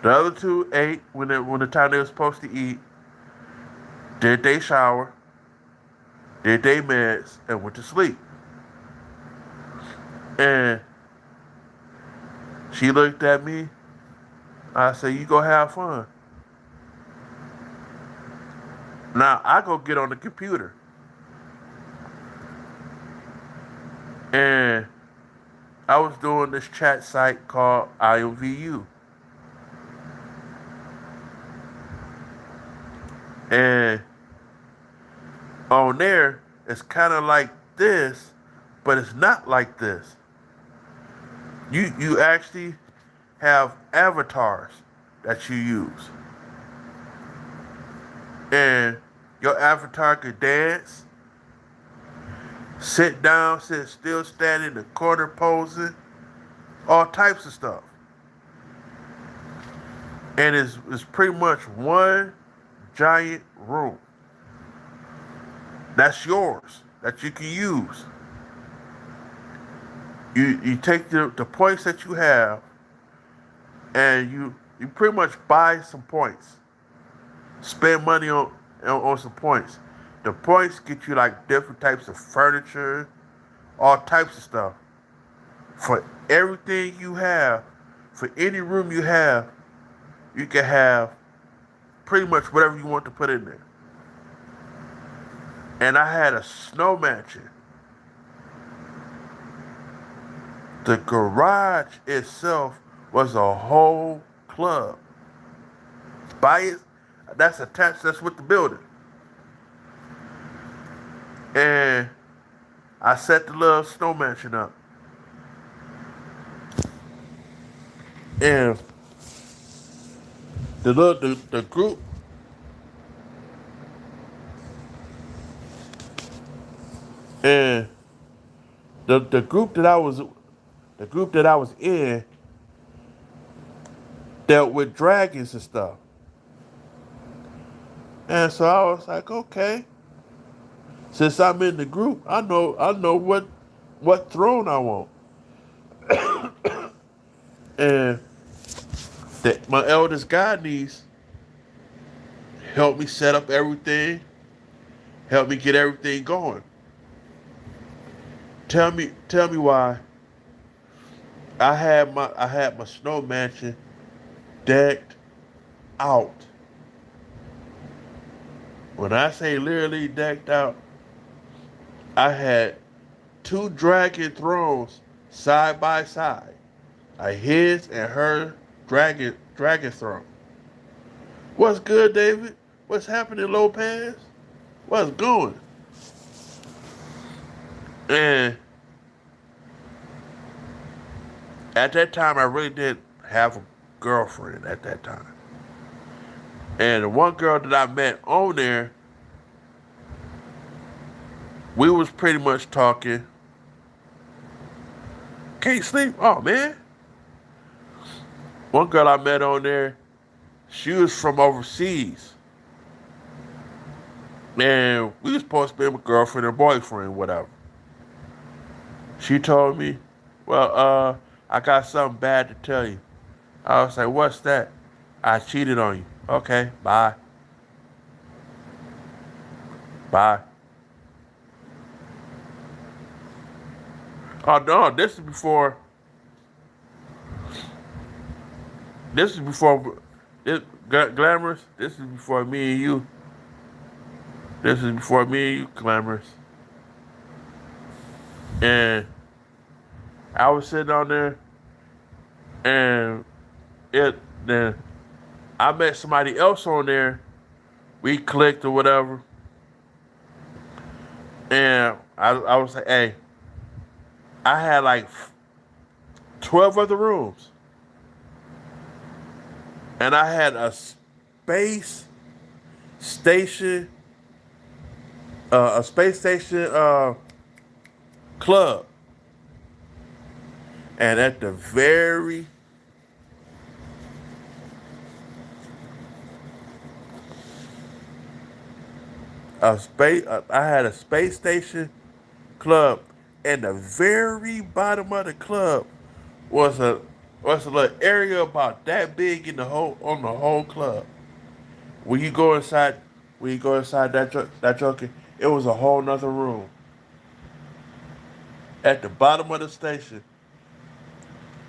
The other two ate when the time they were supposed to eat, did they shower, did they meds, and went to sleep. And she looked at me. I said, "You go have fun." Now I go get on the computer, and I was doing this chat site called IMVU, and on there it's kind of like this, but it's not like this. You actually have avatars that you use, and your avatar could dance, sit down, sit still, stand in the corner posing, all types of stuff. And it's pretty much one giant room that's yours that you can use. You take the points that you have, and you pretty much buy some points, spend money on some points. The points get you like different types of furniture, all types of stuff. For everything you have, for any room you have, you can have pretty much whatever you want to put in there. And I had a snow mansion. The garage itself was a whole club. By it, that's attached, that's with the building. And I set the little snow mansion up. And the group, and the group that I was the group that I was in dealt with dragons and stuff. And so I was like, okay, since I'm in the group, I know what throne I want. And that my eldest god niece helped me set up everything, helped me get everything going. Tell me why I had my snow mansion decked out. When I say literally decked out, I had two dragon thrones side by side. His and her dragon throne. What's good, David? What's happening, Lopez? What's going? And at that time, I really didn't have a girlfriend at that time. And the one girl that I met on there, we was pretty much talking. Can't sleep? Oh man. One girl I met on there, she was from overseas. And we was supposed to be a girlfriend or boyfriend, whatever. She told me, well, I got something bad to tell you. I was like, what's that? I cheated on you. Okay, bye. Bye. Oh no, this is before this, Glamorous. This is before me and you. This is before me and you, Glamorous. And I was sitting on there, and it then I met somebody else on there. We clicked or whatever, and I was like, hey, I had like 12 other rooms, and I had a space station, a space station club, and at the very I had a space station club, and the very bottom of the club was a was a little area about that big in the whole club. When you go inside, when you go inside that junkie, it was a whole nother room. At the bottom of the station,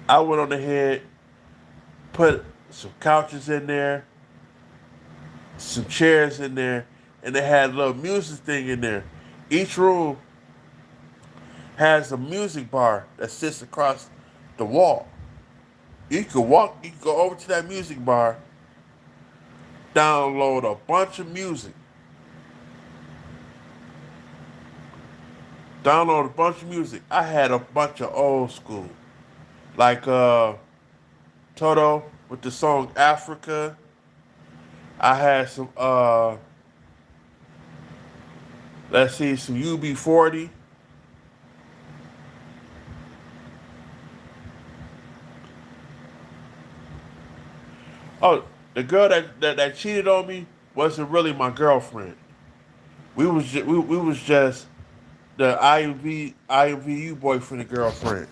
I went on ahead, put some couches in there, some chairs in there, and they had a little music thing in there. Each room has a music bar that sits across the wall. You can go over to that music bar, download a bunch of music, download a bunch of music. I had a bunch of old school, like Toto with the song Africa. I had some let's see, some UB40. Oh, the girl that cheated on me wasn't really my girlfriend. We was just the IMVU boyfriend and girlfriend.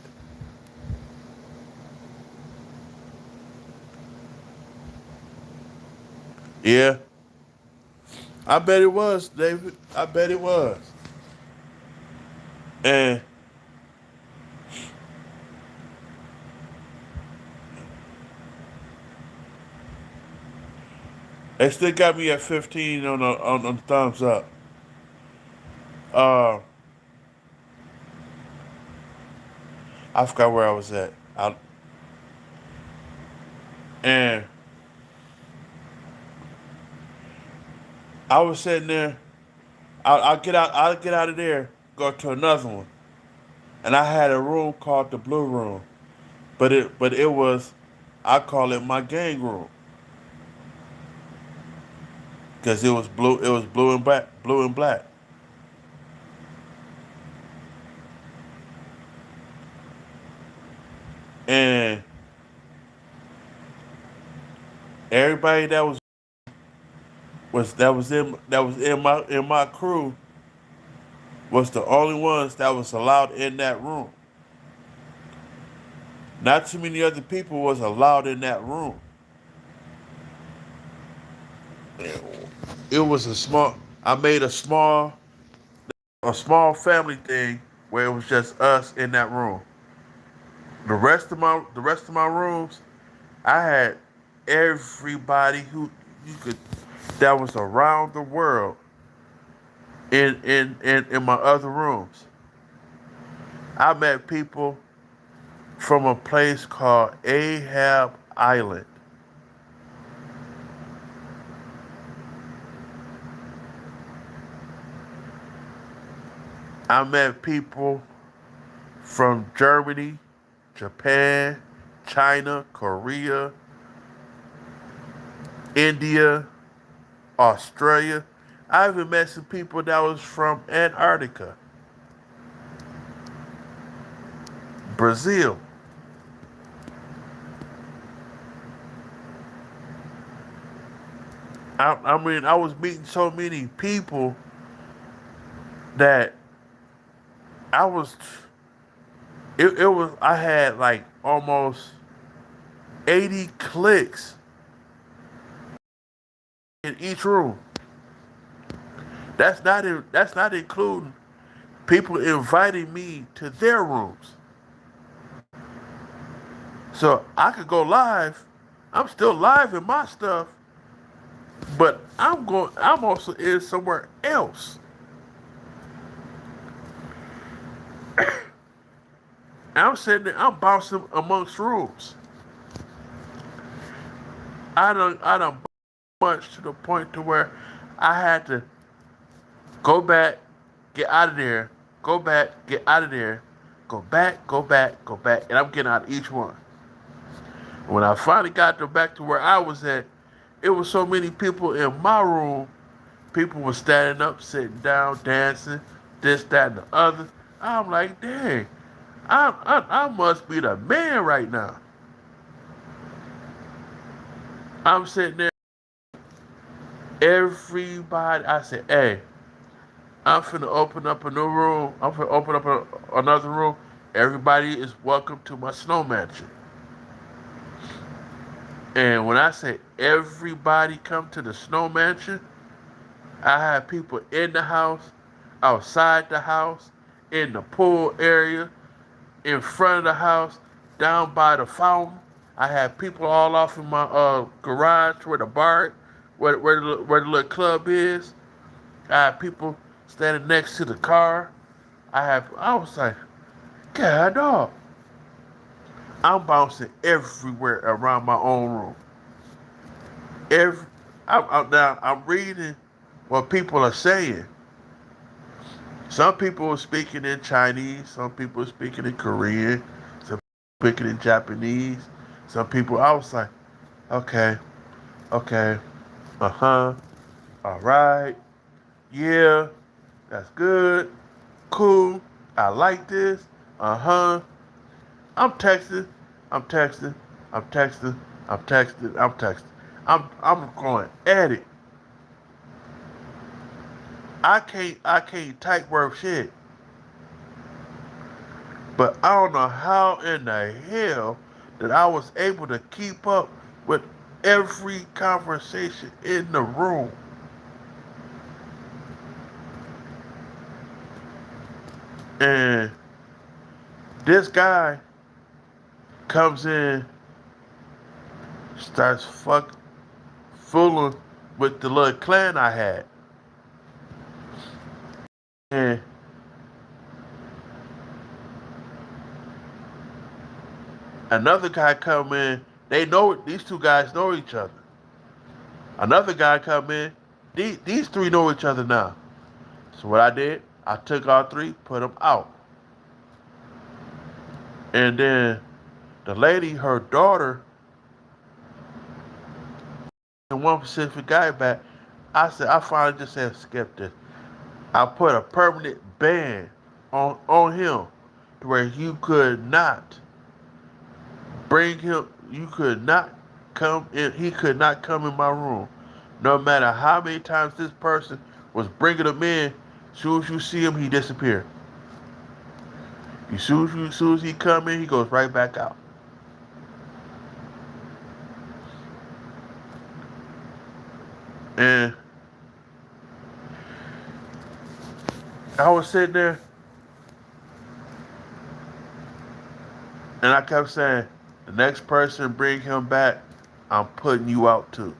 Yeah, I bet it was, David. I bet it was. And they still got me at 15 on the thumbs up. Uh, I forgot where I was at. And I was sitting there. I'll get out. I'll get out of there. Go to another one. And I had a room called the Blue Room, but it was, I call it my gang room because it was blue. It was blue and black. Blue and black. And everybody that was in my crew was the only ones that was allowed in that room. Not too many other people was allowed in that room. It was a small. I made a small family thing where it was just us in that room. The rest of my rooms, I had everybody who you could that was around the world in my other rooms. I met people from a place called Ahab Island. I met people from Germany, Japan, China, Korea, India, Australia. I even met some people that was from Antarctica, Brazil. I mean, I was meeting so many people that I was. It was. I had like almost 80 clicks in each room. That's not including people inviting me to their rooms. So I could go live. I'm still live in my stuff, but I'm also in somewhere else. I'm sitting there, I'm bouncing amongst rooms. I done much to the point to where I had to go back, get out of there, go back, get out of there, go back, go back, go back, and I'm getting out of each one. When I finally got back to where I was at, it was so many people in my room. People were standing up, sitting down, dancing, this, that, and the other. I'm like, dang, I must be the man right now. I'm sitting there, everybody. I said, hey, I'm finna open up a new room. I'm finna open up another room. Everybody is welcome to my snow mansion. And when I say everybody come to the snow mansion, I had people in the house, outside the house, in the pool area, in front of the house, down by the fountain. I had people all off in my garage where the bar, where the little club is. I had people standing next to the car. I was like, God dog, I'm bouncing everywhere around my own room. Every, now I'm reading what people are saying. Some people are speaking in Chinese. Some people are speaking in Korean. Some people speaking in Japanese. Some people, I was like, okay, okay, uh-huh, all right, yeah, that's good, cool, I like this, uh-huh. I'm texting, I'm texting, I'm texting, I'm texting, I'm texting. I'm going at it. I can't type worth shit. But I don't know how in the hell that I was able to keep up with every conversation in the room. And this guy comes in, starts fooling with the little clan I had. And another guy come in, these two guys know each other. Another guy come in, these three know each other now. So what I did, I took all three, put them out. And then the lady, her daughter, and one specific guy back, I finally just said, skip this. I put a permanent ban on him to where you could not bring him, you could not come in, he could not come in my room. No matter how many times this person was bringing him in, as soon as you see him, he disappeared. As soon as he come in, he goes right back out. And I was sitting there and I kept saying, the next person bring him back, I'm putting you out too.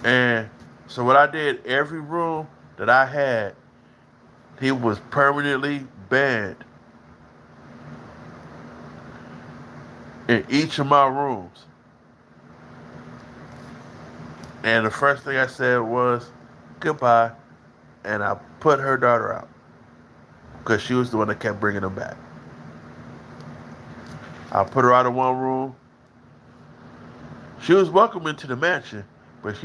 And so what I did, every room that I had, he was permanently banned in each of my rooms. And the first thing I said was goodbye, and I put her daughter out because she was the one that kept bringing him back. I put her out of one room. She was welcome into the mansion, but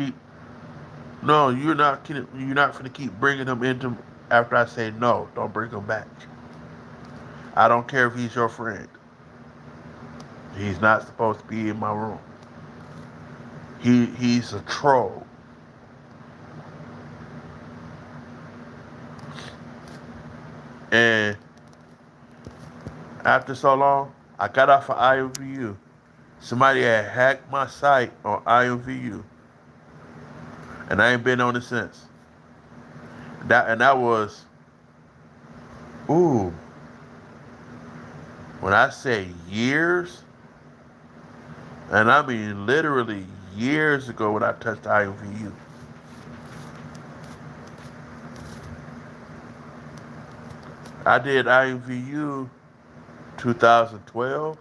no, you're not going to keep bringing him into. After I say no, don't bring him back. I don't care if he's your friend. He's not supposed to be in my room. He's a troll. And after so long, I got off of IMVU. Somebody had hacked my site on IMVU, and I ain't been on it since. That was, ooh, when I say years, and I mean literally years ago when I touched IMVU. I did IMVU 2012.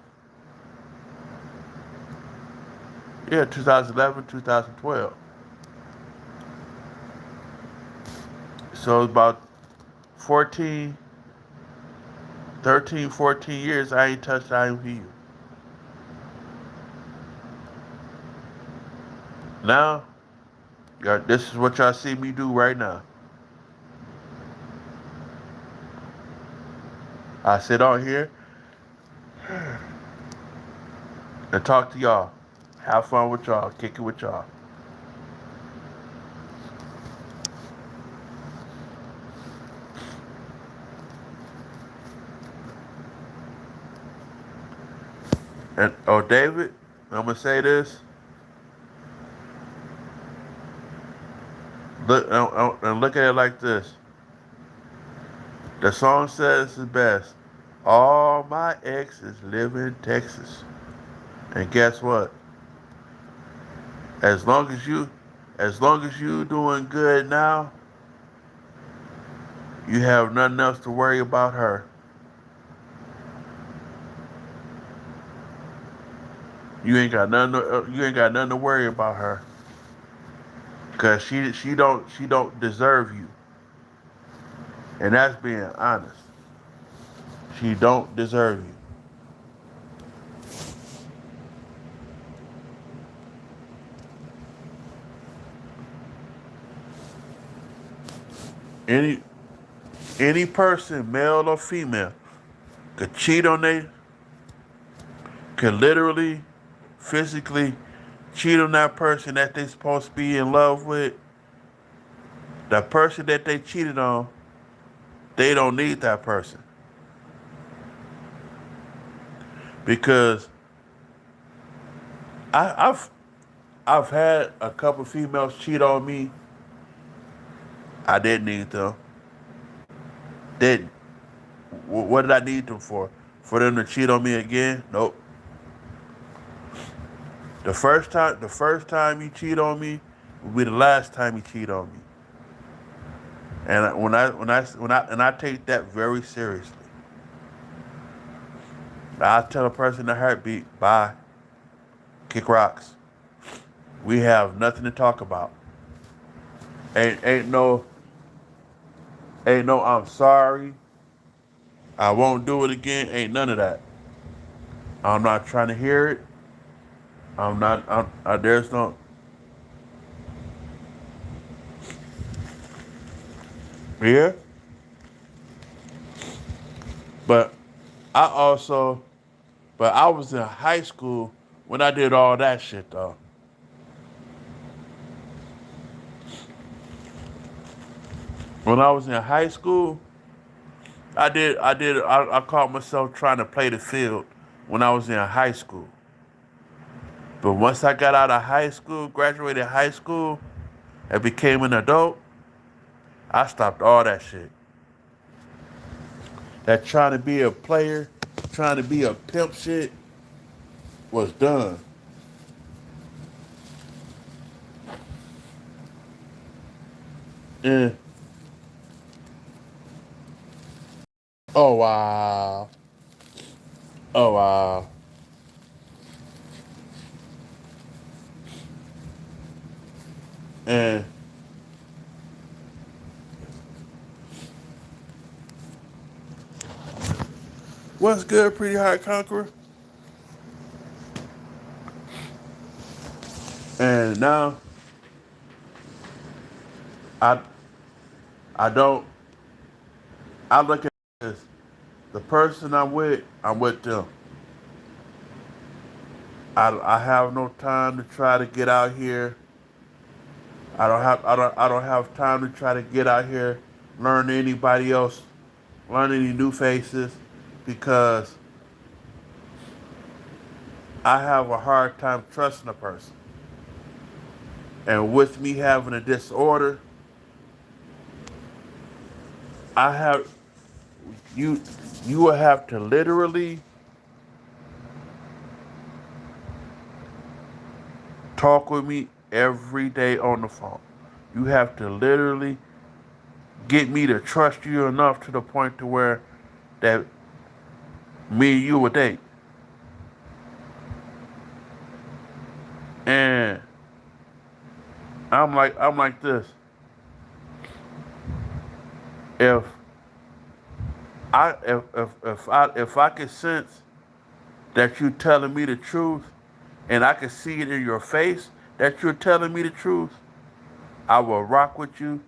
Yeah, 2011, 2012. So about 14, 13, 14 years I ain't touched IMVU. Now, this is what y'all see me do right now. I sit on here and talk to y'all. Have fun with y'all. Kick it with y'all. And oh, David, I'm gonna say this. And look at it like this. The song says it best. All my exes live in Texas. And guess what? As long as you as long as you doing good now, you have nothing else to worry about her. You ain't got nothing to worry about her. Cause she don't deserve you. And that's being honest. She don't deserve you. Any any person, male or female, could cheat on they could literally, physically cheat on that person that they supposed to be in love with. The person that they cheated on, they don't need that person. Because I, I've I've had a couple females cheat on me. I didn't need them. Didn't. What did I need them for? For them to cheat on me again? Nope. The first time you cheat on me will be the last time you cheat on me. And I take that very seriously. I tell a person in a heartbeat, bye, kick rocks. We have nothing to talk about. Ain't no I'm sorry. I won't do it again. Ain't none of that. I'm not trying to hear it. I'm not. There's no. Yeah, but I also, but I was in high school when I did all that shit though. When I was in high school, I caught myself trying to play the field when I was in high school. But once I got out of high school, graduated high school, and became an adult, I stopped all that shit. That trying to be a player, trying to be a pimp shit was done. And oh wow, oh wow, and what's good, pretty hot conqueror? And now I I don't I look at this. The person I'm with them. I have no time to try to get out here. I don't have time to try to get out here, learn anybody else, learn any new faces, because I have a hard time trusting a person. And with me having a disorder, I have you you will have to literally talk with me every day on the phone. You have to literally get me to trust you enough to the point to where that me and you would date. And I'm like this. If if I could sense that you're telling me the truth and I can see it in your face that you're telling me the truth, I will rock with you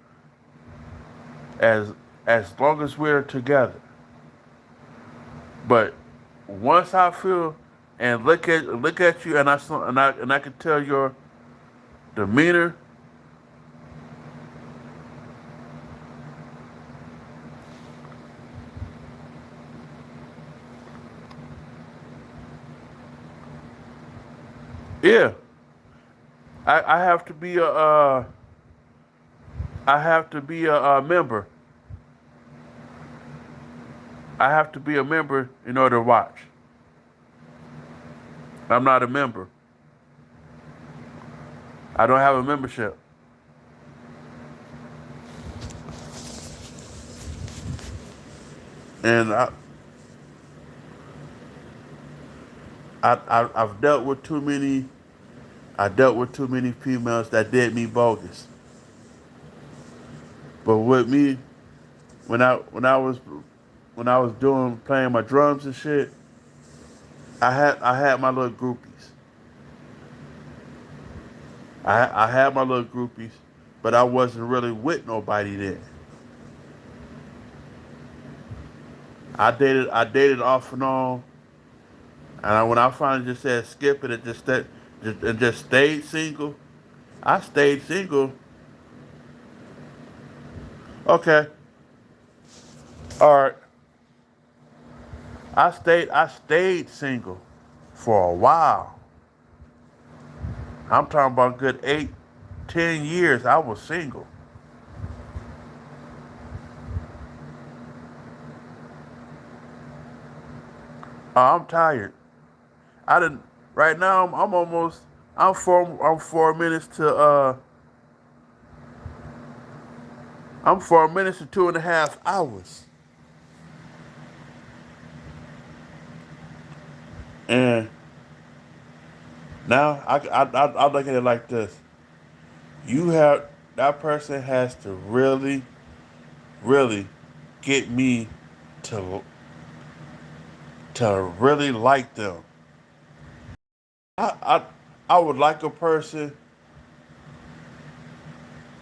as as long as we're together. But once I feel and look at you and I can tell your demeanor, yeah, I have to be a I have to be a member. I have to be a member in order to watch. I'm not a member. I don't have a membership. And I've dealt with too many. I dealt with too many females that did me bogus. But with me, when I was doing playing my drums and shit, I had my little groupies. I had my little groupies, but I wasn't really with nobody then. I dated off and on, and when I finally just said skip it and just stayed single, I stayed single. Okay, all right. I stayed single for a while. I'm talking about a good 8, 10 years. I was single. I'm tired. I didn't. Right now, I'm almost. I'm 4 minutes to. I'm 4 minutes to 2.5 hours. And now I look at it like this. You have that person has to really, really get me to really like them. I I I would like a person.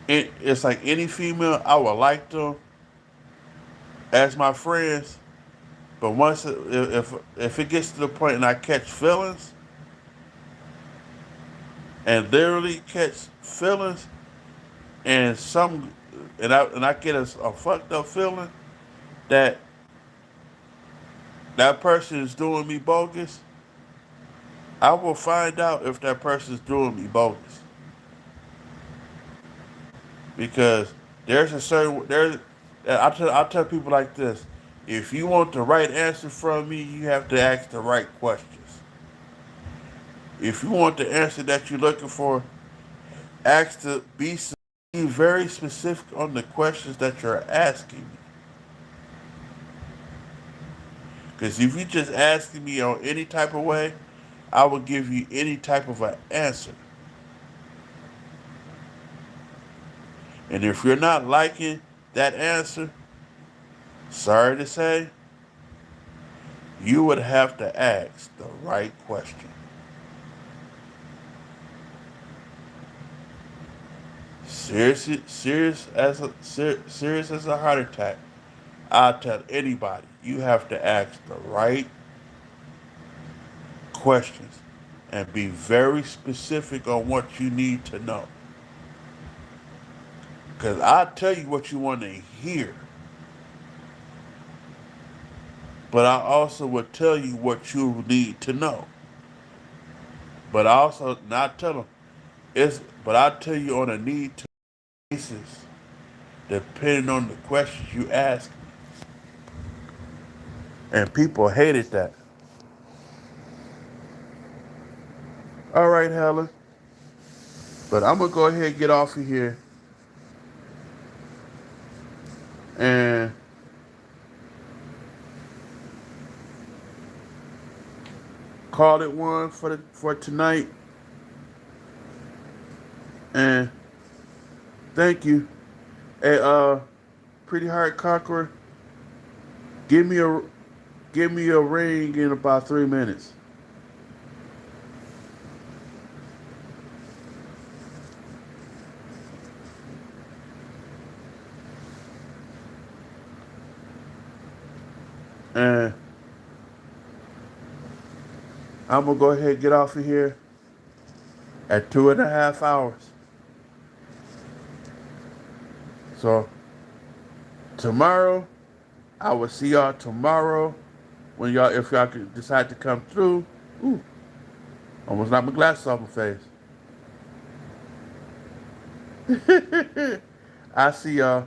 It's like any female. I would like them as my friends. But once if it gets to the point and I catch feelings and literally catch feelings and I get a fucked up feeling that that person is doing me bogus, I will find out if that person is doing me bogus because there's a certain there's I tell people like this: if you want the right answer from me, you have to ask the right questions. If you want the answer that you're looking for, ask to be very specific on the questions that you're asking me. Because if you just asking me on any type of way, I will give you any type of an answer. And if you're not liking that answer, sorry to say, you would have to ask the right question. Serious as a heart attack. I tell anybody, you have to ask the right questions and be very specific on what you need to know. Because I tell you what you want to hear, but I also will tell you what you need to know. But I also not tell them but I tell you on a need to basis, depending on the questions you ask. And people hated that. All right, Helen. But I'm gonna go ahead and get off of here and call it one for tonight. And thank you. Hey, Pretty Heart Conqueror, give me a give me a ring in about 3 minutes. And I'm gonna go ahead and get off of here at 2.5 hours. So tomorrow, I will see y'all tomorrow when y'all if y'all could decide to come through. Ooh, almost knocked my glasses off my face. I see y'all.